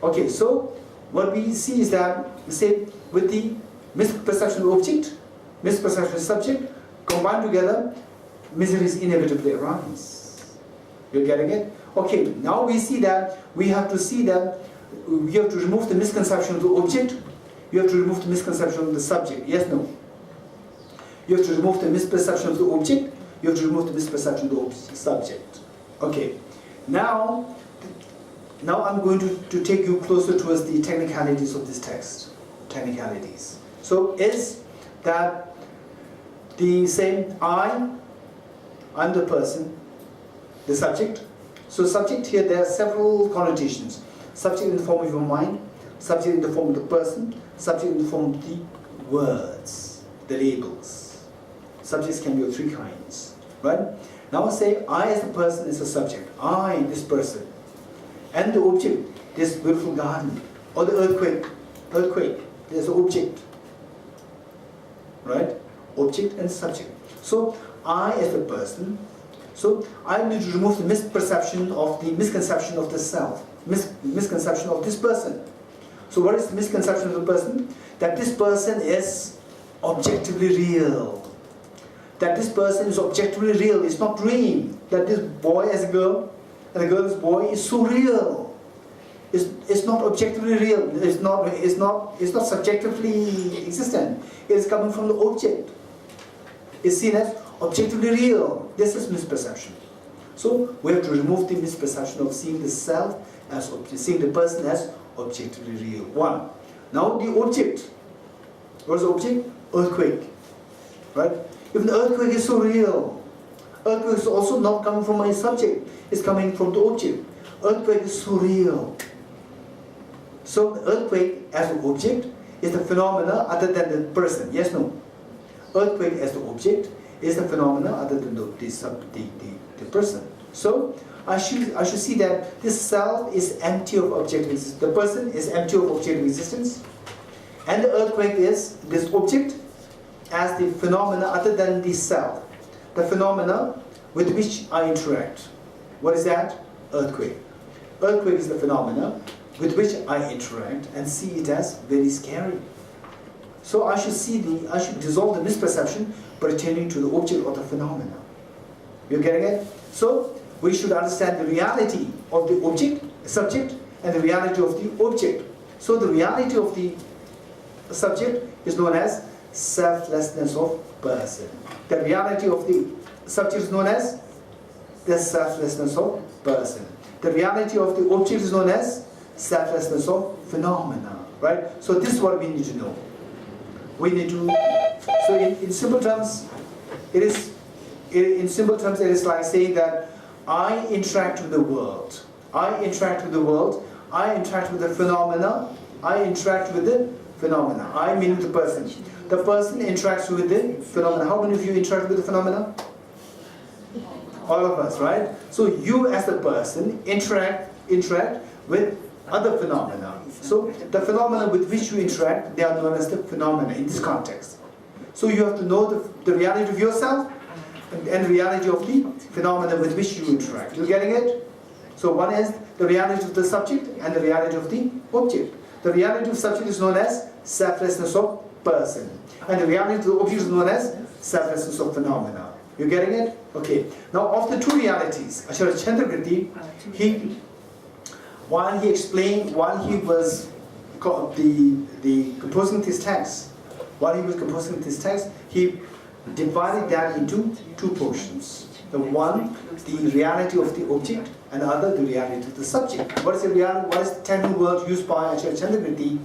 Okay, so what we see is that, say, with the misperception of object, misperception of subject, combined together, miseries inevitably arise. You're getting it? Okay, now we see that we have to remove the misconception of the object, you have to remove the misconception of the subject. Yes, no? You have to remove the misperception of the object, you have to remove the misperception of the subject. Okay, now I'm going to take you closer towards the technicalities of this text. Technicalities. So is that the same I'm the person, the subject. So subject here, there are several connotations. Subject in the form of your mind, subject in the form of the person, subject in the form of the words, the labels. Subjects can be of three kinds, right? Now say I as the person is a subject. I, this person. And the object, this beautiful garden, or the earthquake, there's an object, right? Object and subject. So I as the person, so I need to remove the misconception of the self, misconception of this person. So what is the misconception of the person? That this person is objectively real. That this person is objectively real, it's not dream. That this boy as a girl, and the girl as a boy is so real. It's not objectively real. It's not subjectively existent. It is coming from the object. It's seen as objectively real. This is misperception. So we have to remove the misperception of seeing the self as seeing the person as objectively real. One. Now the object. What is the object? Earthquake. Right? If the earthquake is so real, earthquake is also not coming from my subject. It's coming from the object. Earthquake is so real. So the earthquake as an object is the phenomena other than the person. Yes, no? Earthquake as the object is the phenomena other than the person. So I should see that this self is empty of objective existence. The person is empty of objective existence. And the earthquake is this object as the phenomena other than the self. The phenomena with which I interact. What is that? Earthquake. Earthquake is the phenomena with which I interact and see it as very scary. So I should dissolve the misperception pertaining to the object or the phenomena. You're getting it? So we should understand the reality of the object, subject, and the reality of the object. So the reality of the subject is known as selflessness of person. The reality of the subject is known as the selflessness of person. The reality of the object is known as selflessness of phenomena, right? So this is what we need to know. We need to, so in simple terms, it is like saying that I interact with the world. I interact with the world. I interact with the phenomena. I interact with the phenomena. I mean the person. The person interacts with the phenomena. How many of you interact with the phenomena? All of us, right? So you as the person interact with other phenomena. So the phenomena with which you interact, they are known as the phenomena in this context. So you have to know the reality of yourself and the reality of the phenomena with which you interact. You getting it? So one is the reality of the subject and the reality of the object. The reality of subject is known as selflessness of person. And the reality of the object is known as selflessness of phenomena. You getting it? Okay. Now of the two realities, Acharya Chandrakirti, while he was composing this text, he divided that into two portions. The one, the reality of the object, and the other, the reality of the subject. What is the reality? What is the technical word used by Acharya Chandrakirti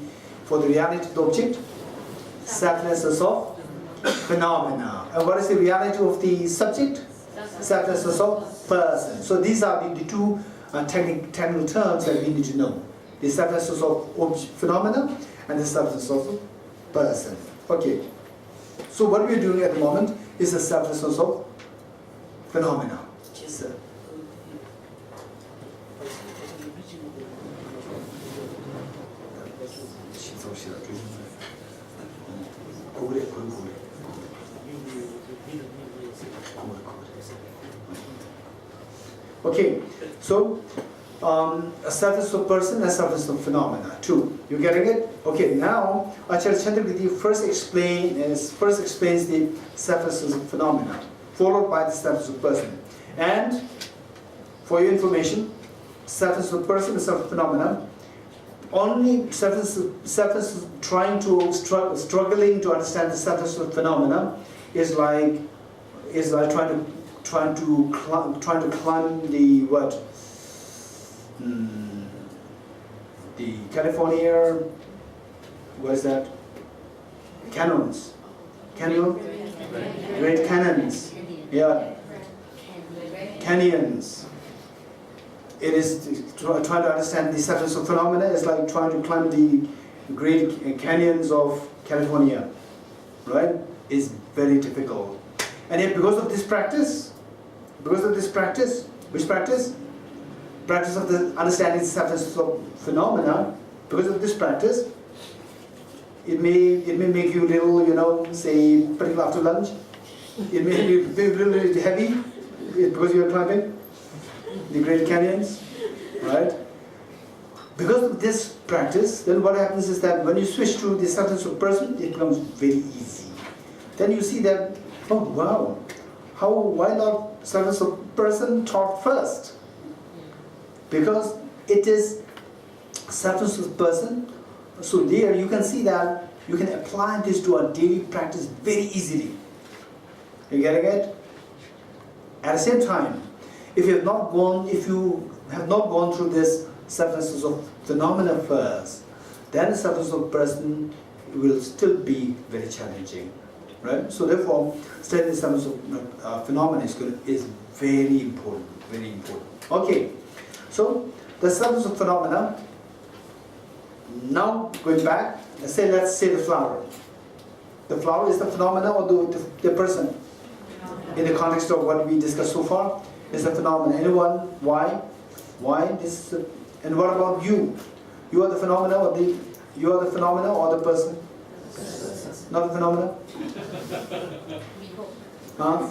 for the reality of the object? Selflessness of phenomena. And what is the reality of the subject? Selflessness of person. So these are the two technical terms that we need to know. The selflessness of phenomena and the selflessness of person. Okay. So what we are doing at the moment is the selflessness of phenomena. So, okay, so a selflessness of person and selflessness of phenomena. Two. You getting it? Okay. Now Acharya Chandrakirti first explains the selflessness of phenomena, followed by the selflessness of person. And for your information, selflessness of person and self phenomena. Only selflessness struggling to understand the selflessness of phenomena is like trying to climb the what? The California, what is that? Canyons. Great canyons. Yeah. Canyons. It is trying to understand the selflessness of phenomena is like trying to climb the great canyons of California. Right? It's very difficult. And yet because of this practice, which practice? Practice of the understanding the selflessness of phenomena, because of this practice, it may make you a little, say, particularly after lunch, it may be a little heavy because you are climbing the Great Canyons, right? Because of this practice, then what happens is that when you switch to the selflessness of person, it becomes very easy. Then you see that, oh wow, why not selflessness of person taught first? Because it is selflessness of person, so there you can see that you can apply this to our daily practice very easily. You getting it? At the same time, if you have not gone through this selflessness of phenomena first, then the selflessness of person will still be very challenging, right? So therefore, studying the selflessness of phenomena is very important, very important. Okay. So, the selflessness of phenomena, now going back, let's say the flower. The flower is the phenomena or the person? In the context of what we discussed so far, is the phenomena. Anyone? Why? This? And what about you? You are the phenomena or the person? Not the phenomena? Huh?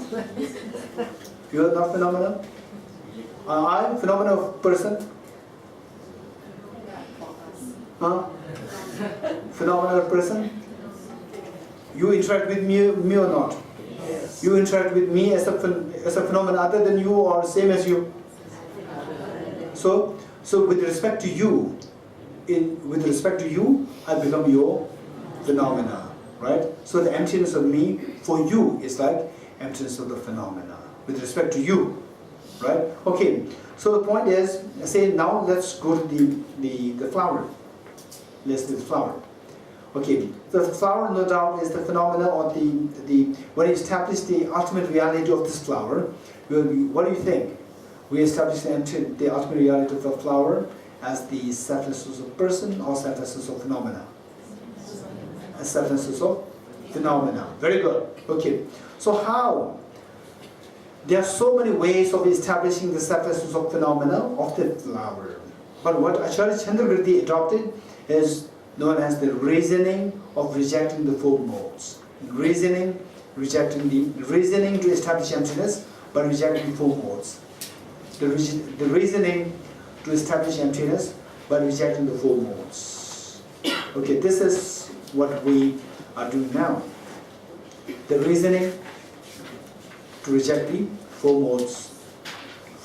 You are not phenomena? I phenomena of person? Huh? Phenomena of person? You interact with me or not? Yes. You interact with me as a phenomenon other than you or same as you? So with respect to you, with respect to you, I become your phenomena, right? So the emptiness of me for you is like emptiness of the phenomena with respect to you, right? Okay, so the point is, say now let's go to the flower. Let's do the flower. Okay, the flower no doubt is the phenomena or when you establish the ultimate reality of this flower, what do you think? We establish the ultimate reality of the flower as the selflessness of person or selflessness of phenomena? As selflessness of phenomena. Very good. Okay, so how? There are so many ways of establishing the selflessness of phenomena of the flower. But what Acharya Chandrakirti adopted is known as the reasoning of rejecting the four modes. Reasoning to establish emptiness, but rejecting the four modes. The reasoning to establish emptiness, but rejecting the four modes. Okay, this is what we are doing now. The reasoning to reject the four modes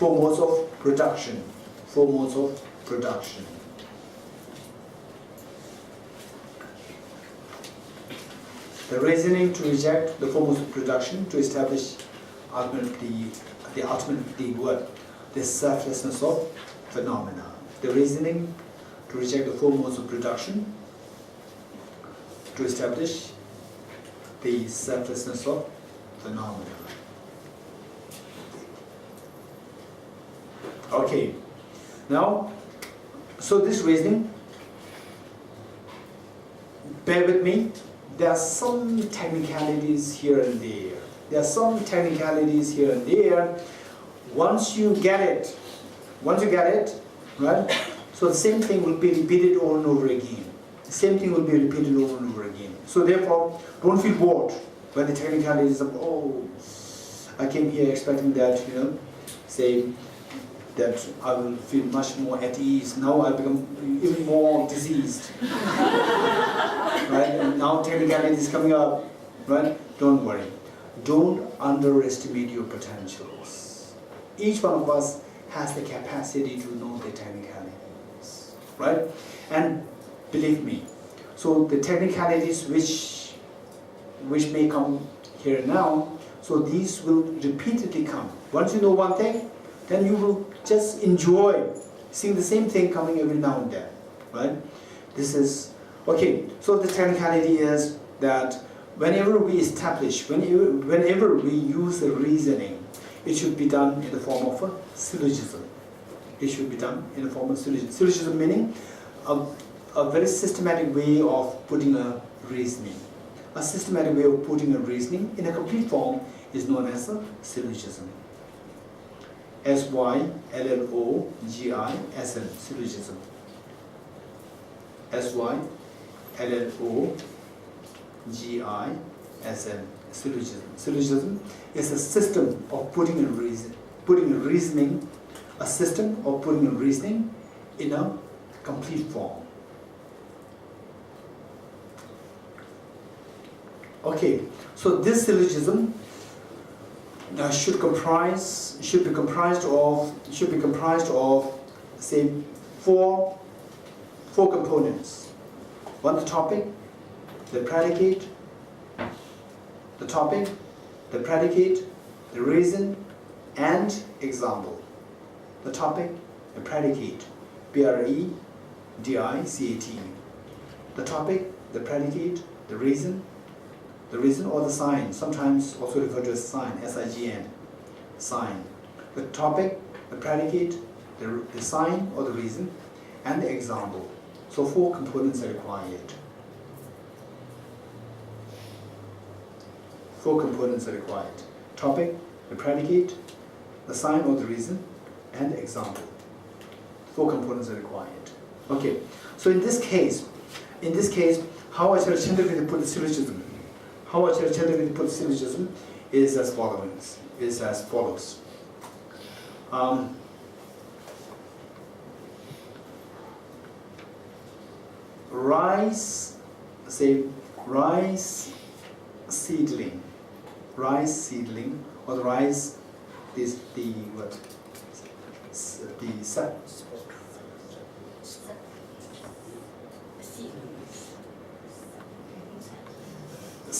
of production. Four modes of production. The reasoning to reject the four modes of production to establish ultimately the selflessness of phenomena. The reasoning to reject the four modes of production to establish the selflessness of phenomena. Okay, now, so this reasoning, bear with me, there are some technicalities here and there. Once you get it, right? So the same thing will be repeated over and over again. So therefore, don't feel bored when the technicalities of, oh, I came here expecting that, say, that I will feel much more at ease. Now I become even more diseased. Right? And now technicality is coming up. Right? Don't worry. Don't underestimate your potentials. Each one of us has the capacity to know the technicalities. Right? And believe me, so the technicalities which may come here and now, so these will repeatedly come. Once you know one thing, then you will just enjoy seeing the same thing coming every now and then, right? This is, okay, so the technicality is that whenever we establish, whenever we use the reasoning, it should be done in the form of a syllogism. Syllogism meaning a very systematic way of putting a reasoning. A systematic way of putting a reasoning in a complete form is known as a syllogism. S-Y-L-L-O-G-I-S-M, syllogism. S-Y-L-L-O-G-I-S-M, syllogism. Syllogism is a system of putting a reasoning in a complete form. Okay, so this syllogism should be comprised of say four components. One, the topic, the predicate, the reason, and example. The topic, the predicate, P-R-E-D-I-C-A-T. The topic, the predicate, the reason or the sign, sometimes also referred to as sign, S-I-G-N, sign. The topic, the predicate, the sign or the reason, and the example. So four components are required. Topic, the predicate, the sign or the reason, and the example. Four components are required. Okay, so in this case, how Acharya Chandrakirti put the syllogism? Is as follows. Rice seedling, or the rice is the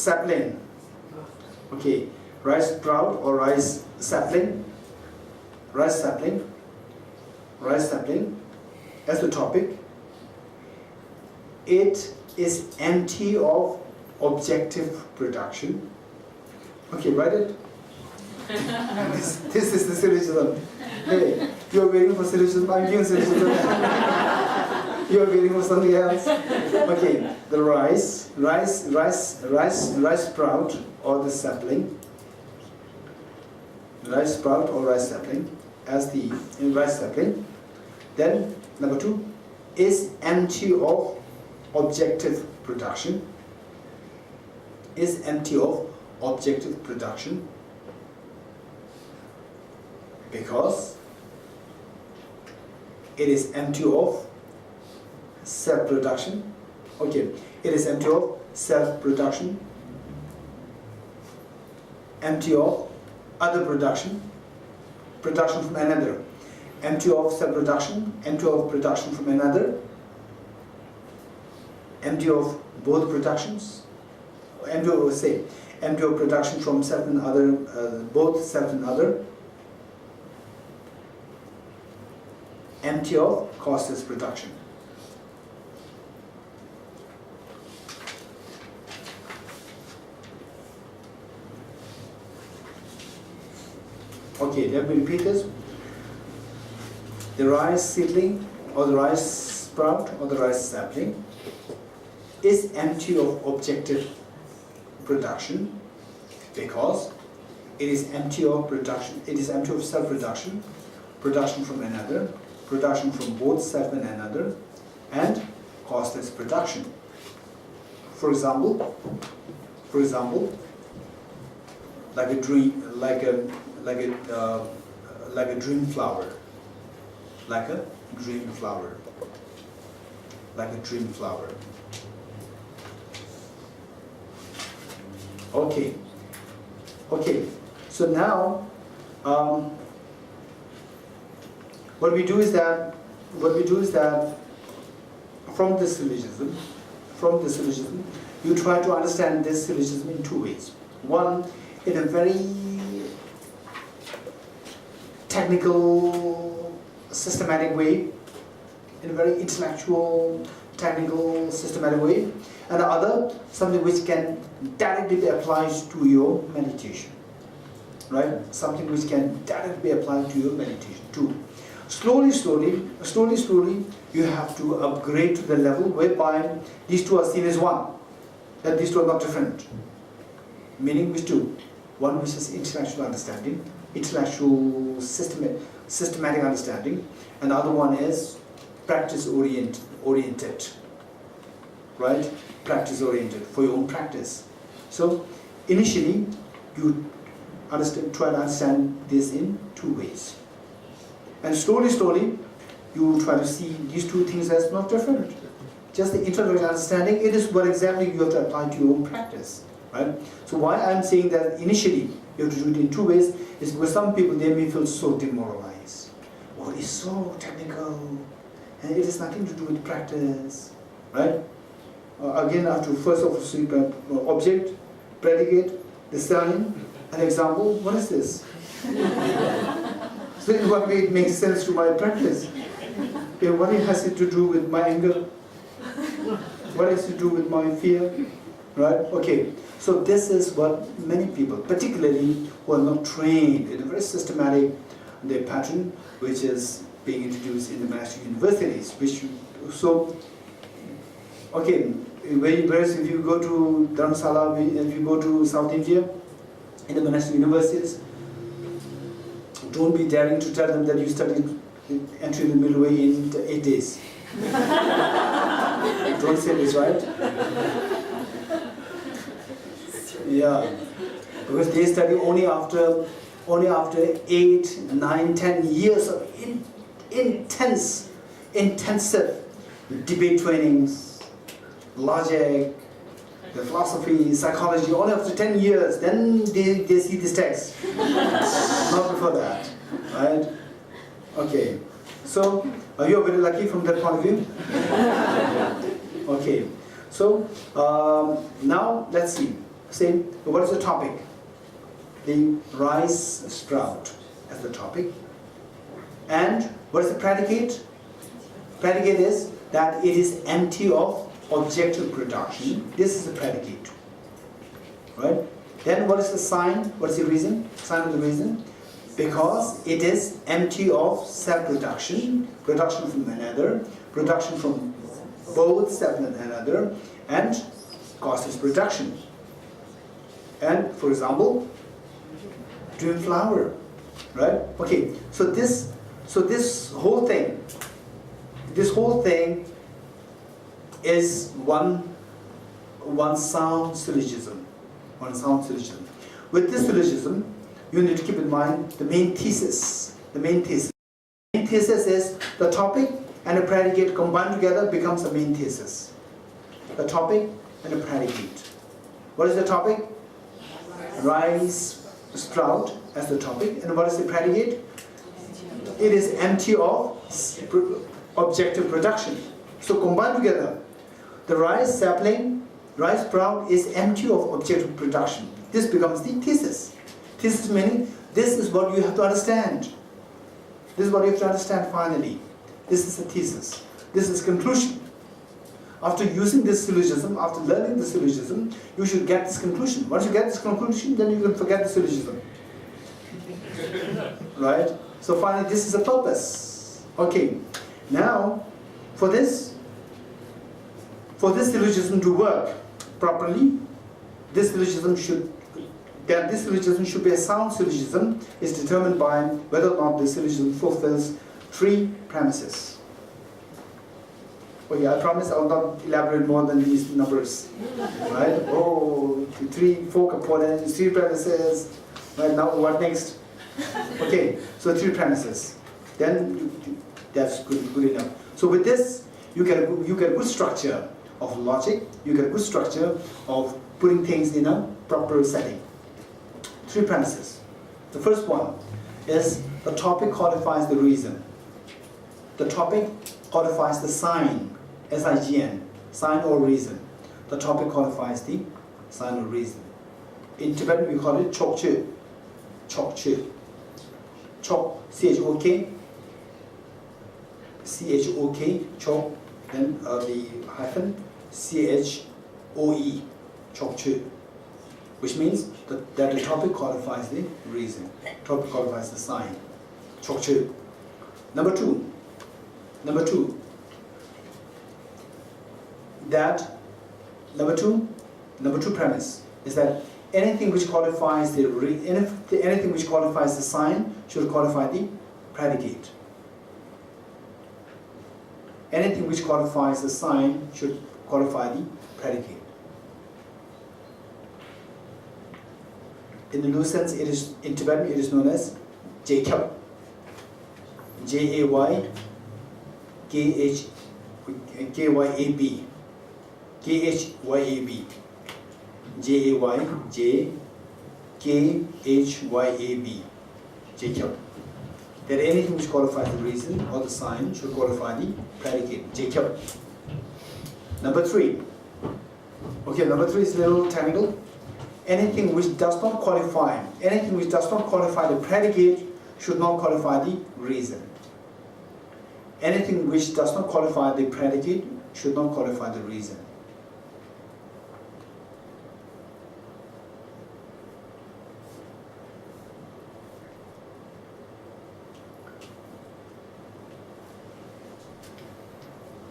sapling. Okay, rice sprout or rice sapling. Rice sapling. Rice sapling as the topic. It is empty of objective production. Okay, write it. This is the syllogism. Hey, you're waiting for syllogism, I'm giving syllogism. You're waiting for something else. Okay, the rice sprout or the sapling. Rice sprout or rice sapling as the rice sapling. Then number 2 is empty of objective production. Is empty of objective production because it is empty of self-production. Okay, it is empty of self-production, empty of other production, production from another, empty of self-production, empty of production from another, empty of both productions, empty of, say, empty of production from self and other, both self and other, empty of costless production. Okay, let me repeat this. The rice seedling or the rice sprout or the rice sapling is empty of objective production because it is empty of production, it is empty of self-production, production from another, production from both self and another, and costless production. For example, like a dream, like a dream flower, like a dream flower, like a dream flower. Okay. So now, what we do is that from this syllogism, you try to understand this syllogism in 2 ways. One, in a very technical, systematic way, in a very intellectual, technical, systematic way, and the other, something which can directly be applied to your meditation, right? Something which can directly be applied to your meditation too. Slowly, you have to upgrade to the level whereby these two are seen as one, that these two are not different. Meaning which two? One which is intellectual understanding, intellectual systematic understanding, and the other one is practice oriented, right? Practice oriented for your own practice. So initially you try to understand this in 2 ways, and slowly you try to see these 2 things as not different. Just the intellectual understanding, it is what exactly you have to apply to your own practice, right? So why I'm saying that initially you have to do it in 2 ways is because some people, they may feel so demoralized. Oh, it's so technical and it has nothing to do with practice, right? Again, I have to first of all see object, predicate, discerning, an example. What is this? So in what way it makes sense to my practice? What it has to do with my anger? What has to do with my fear? Right? Okay. So this is what many people, particularly who are not trained in a very systematic pattern, which is being introduced in the monastic universities. Okay, whereas if you go to Dharamsala, if you go to South India, in the monastic universities, don't be daring to tell them that you studied entry in the middle way in 8 days. Don't say this, right? Yeah, because they study only after 8, 9, 10 years of intensive debate trainings, logic, the philosophy, psychology. Only after 10 years, then they see this text. Not before that, right? Okay, so are you very lucky from that point of view? Okay, so now let's see. say, what is the topic? The rice sprout as the topic. And what is the predicate? Predicate is that it is empty of objective production. This is the predicate. Right? Then what is the sign? What is the reason? Sign of the reason? Because it is empty of self-production, production from another, production from both self and another, and causes production. And for example, dream flower, right? Okay, so this whole thing is one sound syllogism. One sound syllogism. With this syllogism, you need to keep in mind the main thesis. The main thesis. The main thesis is the topic and the predicate combined together becomes the main thesis. The topic and the predicate. What is the topic? Rice sprout as the topic. And what is the predicate? It is empty of objective production. So combined together, the rice sapling, rice sprout is empty of objective production. This becomes the thesis. Thesis meaning, this is what you have to understand. This is what you have to understand finally. This is the thesis. This is conclusion. After using this syllogism, after learning the syllogism, you should get this conclusion. Once you get this conclusion, then you can forget the syllogism. Right? So finally, this is the purpose. Okay. Now, for this syllogism to work properly, this syllogism should be a sound syllogism is determined by whether or not the syllogism fulfills three premises. Okay, I promise I will not elaborate more than these numbers. Right? Oh, 4 components, 3 premises. Right, now what next? Okay, so 3 premises. Then that's good enough. So with this, you get a good structure of logic. You get a good structure of putting things in a proper setting. 3 premises. The first one is the topic qualifies the reason. The topic qualifies the sign, S-I-G-N, sign or reason. The topic qualifies the sign or reason. In Tibetan we call it chokche. Chokche. Chok, C-H-O-K. C-H-O-K, chok, then the hyphen, C-H-O-E, chokche. Which means that the topic qualifies the reason. Topic qualifies the sign. Chokche. Number two, premise is that anything which qualifies the sign should qualify the predicate. Anything which qualifies the sign should qualify the predicate. In the loose sense, it is in Tibetan it is known as Jacob. J-A-Y-K-H-Y-A-B. K-H-Y-A-B. J-A-Y-J-K-H-Y-A-B. Jacob. That anything which qualifies the reason or the sign should qualify the predicate. Jacob. Number 3. Okay, number 3 is a little technical. Anything which does not qualify the predicate should not qualify the reason. Anything which does not qualify the predicate should not qualify the reason.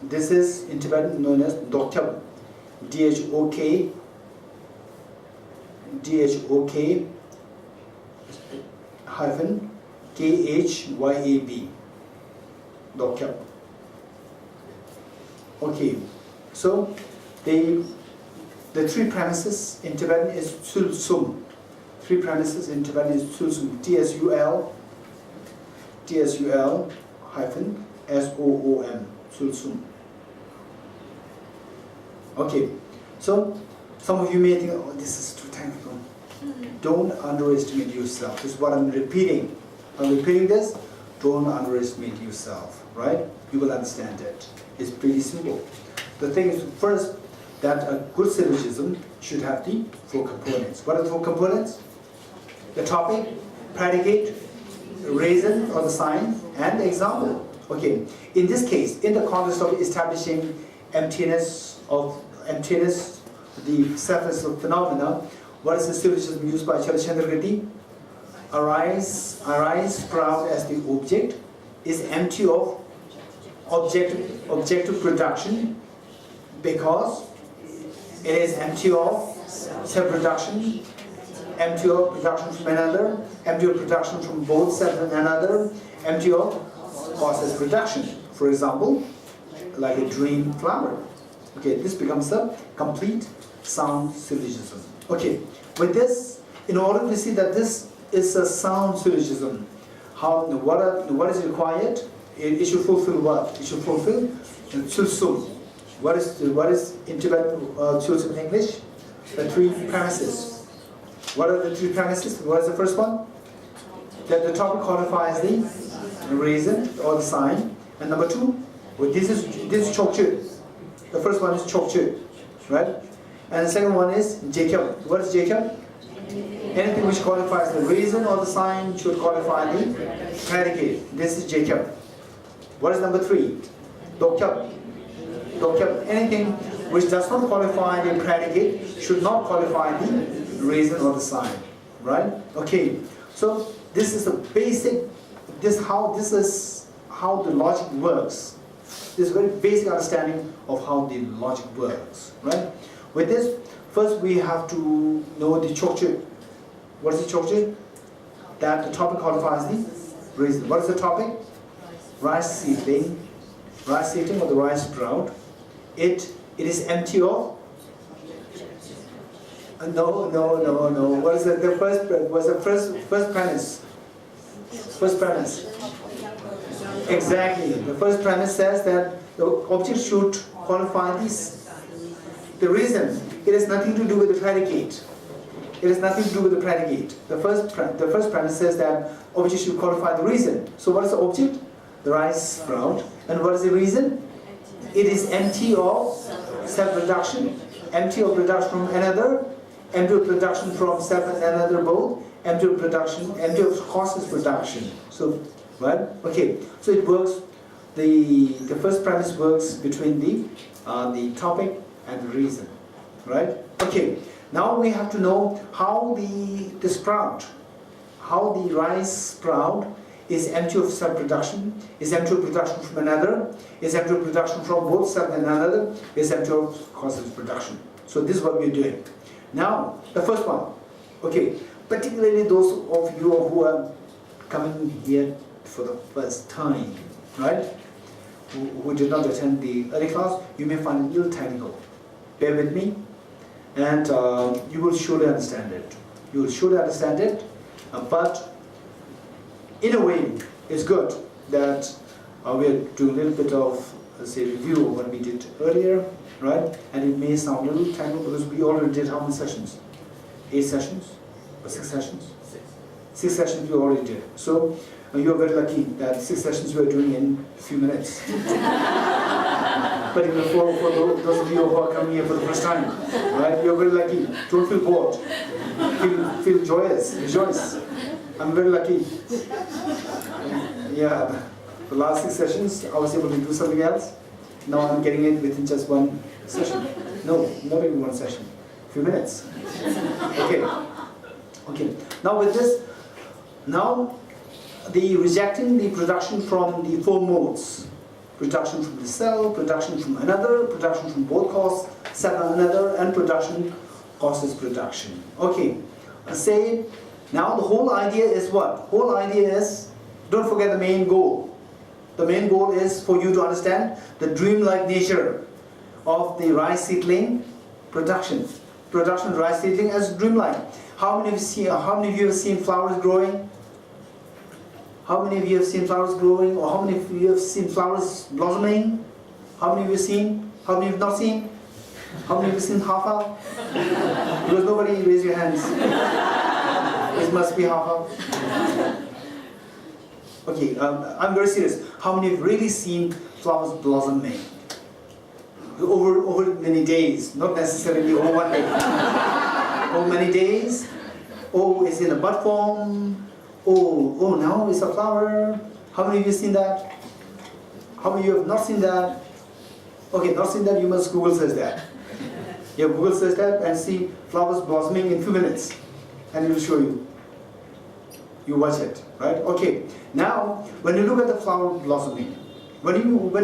This is in Tibetan known as Dokhyab. D-H-O-K hyphen K-H-Y-A-B. Dokhyab. Okay, so the 3 premises in Tibetan is Tsulsum. 3 premises in Tibetan is Tsulsum. T-S-U-L hyphen S-O-O-M. Tsulsum. Okay, so some of you may think, oh, this is too technical. Don't underestimate yourself. This is what I'm repeating. I'm repeating this. Don't underestimate yourself, right? You will understand it. It's pretty simple. The thing is, first, that a good syllogism should have the four components. What are the four components? The topic, predicate, reason or the sign, and the example. Okay, in this case, in the context of establishing emptiness, the surface of phenomena, what is the syllogism used by Acharya Chandrakirti? Arise proud as the object is empty of objective production because it is empty of self-production, empty of production from another, empty of production from both self and another, empty of process production. For example, like a dream flower. Okay, this becomes a complete sound syllogism. Okay, with this, in order to see that this is a sound syllogism, what is required? It should fulfill what? It should fulfill Tsulsum. What is in Tibetan Tsulsum in English? The three premises. What are the three premises? What is the first one? That the topic qualifies the reason or the sign. And number two, well, this is Chokchu. The first one is Chokchu, right? And the second one is Jacob. What is Jacob? Anything which qualifies the reason or the sign should qualify the predicate. This is Jacob. What is number three? Dokyab. Dokyab. Anything which does not qualify the predicate should not qualify the reason or the sign. Right? Okay. So this is the basic. This is how the logic works. This very basic understanding of how the logic works. Right? With this, first we have to know the Chokchu. What is the Chokchu? That the topic qualifies the reason. What is the topic? Rice seedling or the rice sprout. It is empty of. No. What is the first premise? First premise. Exactly. The first premise says that the object should qualify this. The reason. It has nothing to do with the predicate. It has nothing to do with the predicate. The first premise says that object should qualify the reason. So what is the object? The rice sprout. And what is the reason? It is empty of self-production, empty of production from another, empty of production from self and another both, empty of production, empty of causes production. So, right? Okay. So it works. The first premise works between the topic and the reason, right? Okay. Now we have to know how the sprout, how the rice sprout is empty of self-production, is empty of production from another, is empty of production from both self and another, is empty of causes production. So this is what we're doing. Now, the first one, okay, particularly those of you who are coming here for the first time, right, who did not attend the early class, you may find it a little technical. Bear with me, and you will surely understand it. You will surely understand it, but in a way, it's good that we are doing a little bit of, let's say, review of what we did earlier, right? And it may sound a little technical because we already did how many sessions? 8 sessions? Or 6 sessions? 6 sessions we already did. So you're very lucky that 6 sessions we are doing in a few minutes. But even for those of you who are coming here for the first time, right? You're very lucky. Don't feel bored. Feel joyous. Rejoice. I'm very lucky. Yeah, the last 6 sessions I was able to do something else. Now I'm getting it within just 1 session. No, not even 1 session. A few minutes. Okay. Now with this, now the rejecting the production from the 4 modes. Production from the cell, production from another, production from both cause, cell and another, and production causes production. Okay, say now the whole idea is what? Whole idea is, don't forget the main goal. The main goal is for you to understand the dreamlike nature of the rice seedling production. Production of rice seedling as dreamlike. How many of you have seen flowers growing? How many of you have seen flowers growing, or how many of you have seen flowers blossoming? How many of you have seen? How many have not seen? How many of you have seen half? Because nobody raise your hands. It must be half. Okay, I'm very serious. How many have really seen flowers blossoming? over many days, not necessarily over one day. Over many days. Oh, it's in a bud form. Oh, now it's a flower. How many of you have seen that? How many of you have not seen that? Okay, not seen that, you must Google search that. You Google search that and see flowers blossoming in 2 minutes. And it will show you. You watch it, right? Okay. Now, when you look at the flower blossoming, when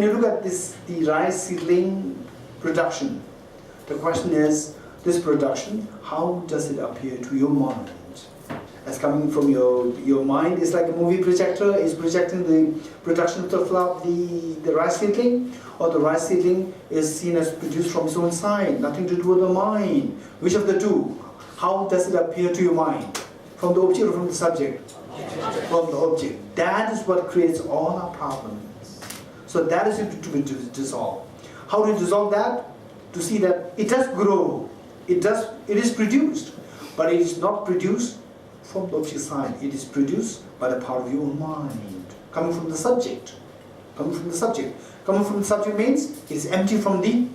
you look at the rice seedling production, the question is, this production, how does it appear to your mind? As coming from your mind, it's like a movie projector is projecting the production of the flower, the rice seedling, or the rice seedling is seen as produced from its own side, nothing to do with the mind. Which of the two? How does it appear to your mind? From the object or from the subject? From the object. That is what creates all our problems. So that is to be dissolved. How do you dissolve that? To see that it does grow. It is produced, but it is not produced from the object side. It is produced by the power of your own mind, coming from the subject. Coming from the subject. Coming from the subject means it is empty from the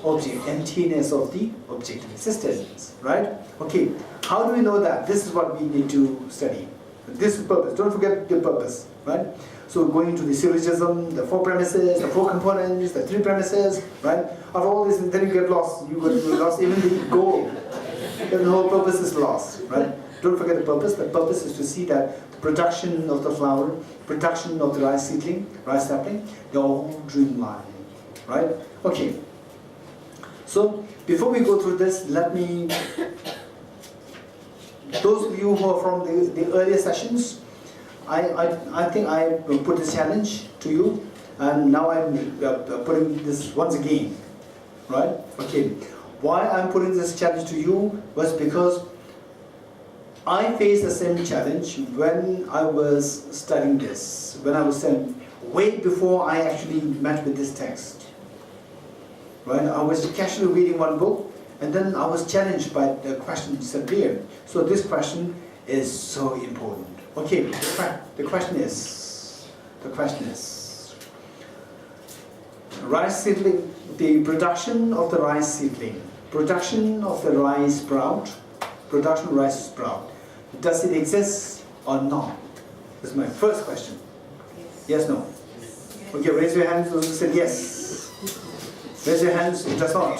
object, emptiness of the objective existence, right? Okay, how do we know that? This is what we need to study. This is purpose. Don't forget the purpose, right? So going into the syllogism, the 4 premises, the 4 components, the 3 premises, right? After all this, then you get lost. You get lost even the goal. Then the whole purpose is lost, right? Don't forget the purpose. The purpose is to see that the production of the flower, production of the rice seedling, rice sapling, they're all dreamline, right? Okay. So before we go through this, let me, those of you who are from the earlier sessions, I think I put this challenge to you, and now I'm putting this once again, right? Okay. Why I'm putting this challenge to you was because I faced the same challenge when I was studying this, when I was studying, way before I actually met with this text. Right? I was casually reading one book, and then I was challenged by the question that appeared. So this question is so important. Okay, the question is, rice seedling, the production of the rice seedling, production of the rice sprout, production of rice sprout. Does it exist or not? This is my first question. Yes, no? Okay, raise your hands those who said yes. Raise your hands, it does not.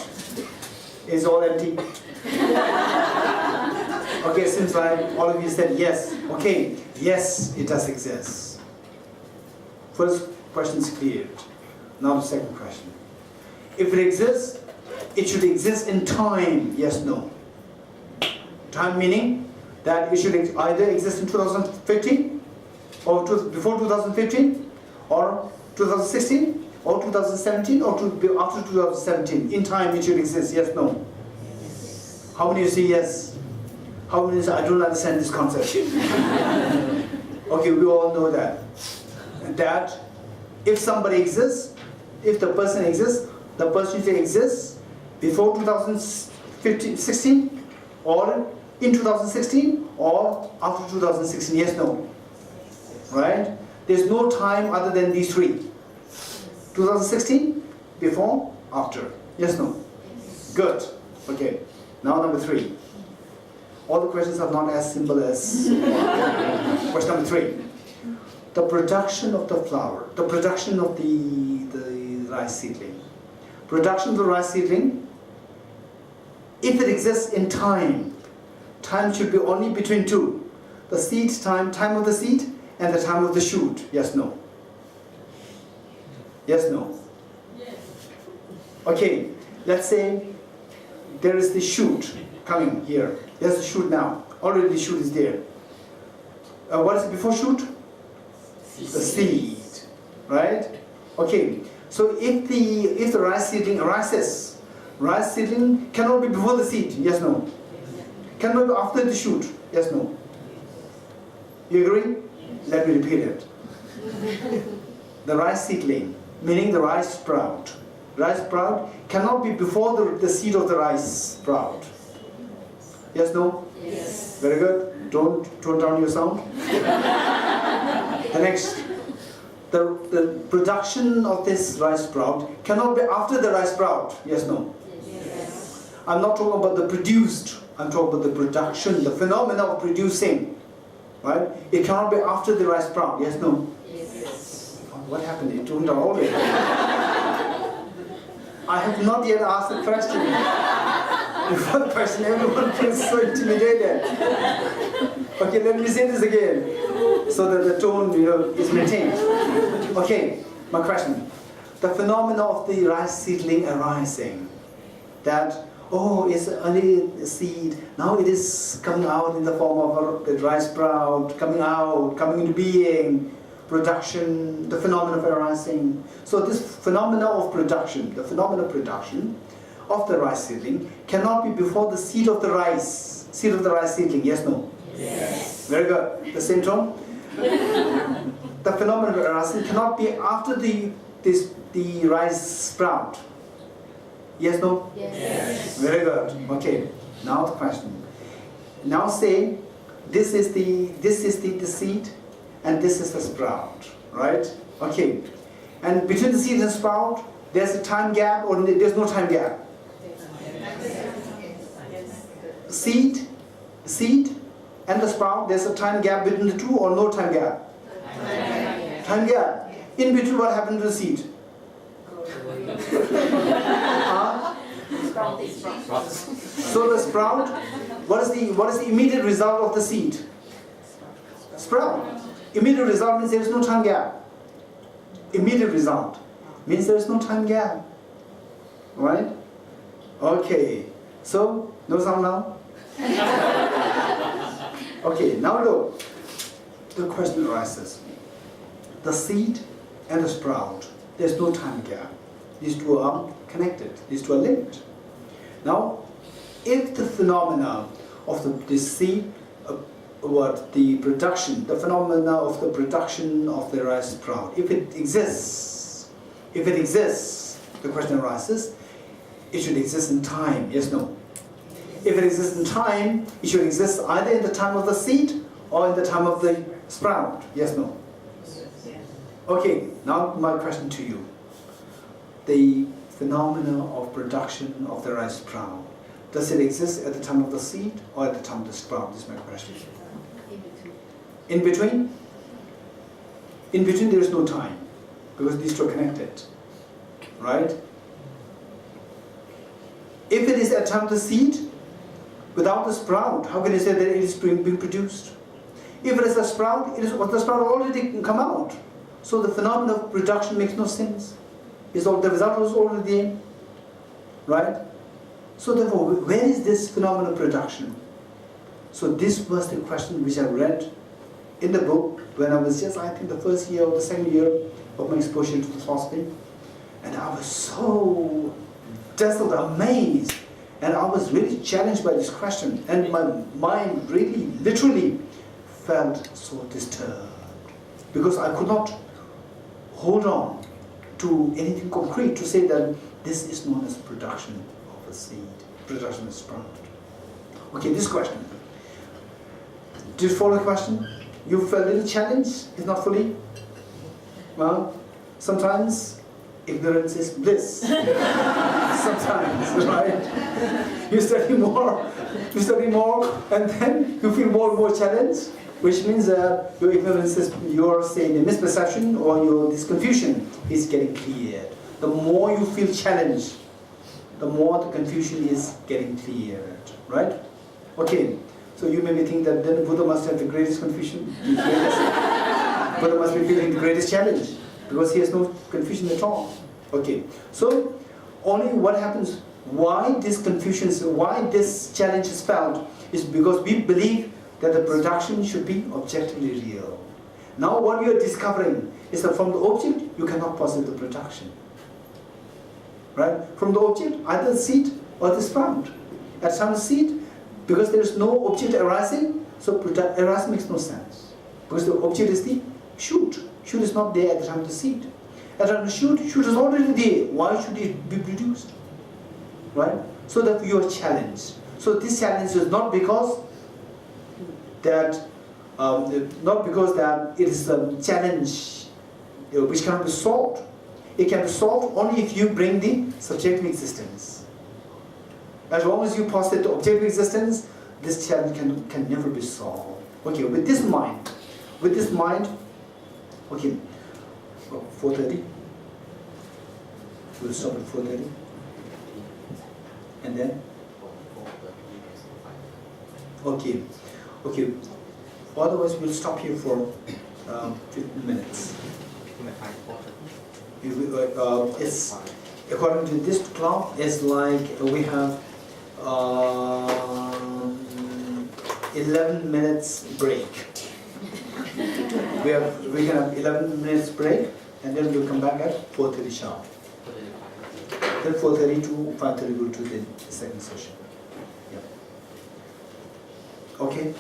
It's all empty. Okay, seems like all of you said yes. Okay, yes, it does exist. First question is cleared. Now the second question. If it exists, it should exist in time, yes, no. Time meaning that it should either exist in 2015 or before 2015 or 2016 or 2017 or after 2017. In time it should exist, yes, no. How many say yes? How many say I don't understand this concept? Okay, we all know that. That if somebody exists, if the person exists, the person should exist before 2016 or in 2016 or after 2016, yes, no. Right? There's no time other than these 3. 2016, before, after. Yes, no? Good. Okay. Now number 3. All the questions are not as simple as question number 3. The production of the flower, the production of the rice seedling. Production of the rice seedling, if it exists in time, time should be only between 2. The seed time of the seed, and the time of the shoot. Yes, no? Yes, no? Yes. Okay, let's say there is the shoot coming here. There's the shoot now. Already the shoot is there. What is it before shoot? The seed. Right? Okay, so if the rice seedling arises, rice seedling cannot be before the seed. Yes, no? Cannot be after the shoot. Yes, no? You agree? Let me repeat it. The rice seedling, meaning the rice sprout. Rice sprout cannot be before the seed of the rice sprout. Yes, no? Yes. Very good. Don't tone down your sound. The next. the production of this rice sprout cannot be after the rice sprout. Yes, no? Yes. I'm not talking about the produced. I'm talking about the production, the phenomena of producing. Right? It cannot be after the rice sprout. Yes, no? Yes. What happened? It turned out already. I have not yet asked the question. Before the question, everyone feels so intimidated. Okay, let me say this again, so that the tone, is maintained. Okay, my question: the phenomena of the rice seedling arising, that it's only a seed. Now it is coming out in the form of the rice sprout, coming into being. Production, the phenomena of arising. So this phenomena of production, the phenomena of production of the rice seedling cannot be before the seed of the rice seedling. Yes, no? Yes. Very good. The same tone. The phenomena of arising cannot be after the rice sprout. Yes, no? Yes. Very good. Okay. Now the question. Now say this is the seed. And this is the sprout, right? Okay. And between the seed and sprout, there's a time gap or there's no time gap? Seed and the sprout, there's a time gap between the two or no time gap? Time gap. In between, what happened to the seed? So the sprout, what is the immediate result of the seed? Sprout. Immediate result means there is no time gap. Immediate result means there is no time gap. Right? Okay. So, no sound now? Okay, now look. The question arises. The seed and the sprout, there's no time gap. These two are connected. These two are linked. Now, if the phenomena of the seed, the phenomena of the production of the rice sprout, if it exists, the question arises, it should exist in time, yes, no? If it exists in time, it should exist either in the time of the seed or in the time of the sprout, yes, no? Okay, now my question to you. The phenomena of production of the rice sprout, does it exist at the time of the seed or at the time of the sprout? This is my question. In between? In between there is no time, because these two are connected, right? If it is at the time of the seed, without the sprout, how can you say that it is being produced? If it is a sprout, the sprout already come out. So the phenomenon of production makes no sense. The result was already there, right? So therefore, where is this phenomenon of production? So this was the question which I read in the book when I was just, I think, the first year or the second year of my exposure to the philosophy. And I was so dazzled, amazed, and I was really challenged by this question. And my mind really, literally felt so disturbed because I could not hold on to anything concrete to say that this is known as production of a seed, production of a sprout. Okay, this question. Did you follow the question? You felt a little challenged? It's not fully? Well, sometimes ignorance is bliss. Sometimes, right? You study more, and then you feel more and more challenged, which means that your ignorance is, your, say, the misperception or this confusion is getting cleared. The more you feel challenged, the more the confusion is getting cleared, right? Okay. So you maybe think that then Buddha must have the greatest confusion, Buddha must be feeling the greatest challenge, because he has no confusion at all. Okay, so only what happens, why this confusion, why this challenge is felt, is because we believe that the production should be objectively real. Now what you are discovering is that from the object, you cannot possess the production. Right? From the object, either the seed or the sprout. At some seed, because there is no object arising, so arising makes no sense. Because the object is the shoot. Shoot is not there at the time of the seed. At the time of the shoot is already there. Why should it be produced? Right? So that you are challenged. So this challenge is not because that it is a challenge. which cannot be solved. It can be solved only if you bring the subjective existence. As long as you posit the objective existence, this challenge can never be solved. Okay, with this mind, okay, 4:30. We'll stop at 4:30. And then? Okay. Otherwise, we'll stop here for 15 minutes. It's according to this clock. It's like we have 11 minutes break. We can have 11 minutes break, and then we'll come back at 4:30 sharp. Then 4:30 to 5:30 we'll do the second session. Yeah. Okay.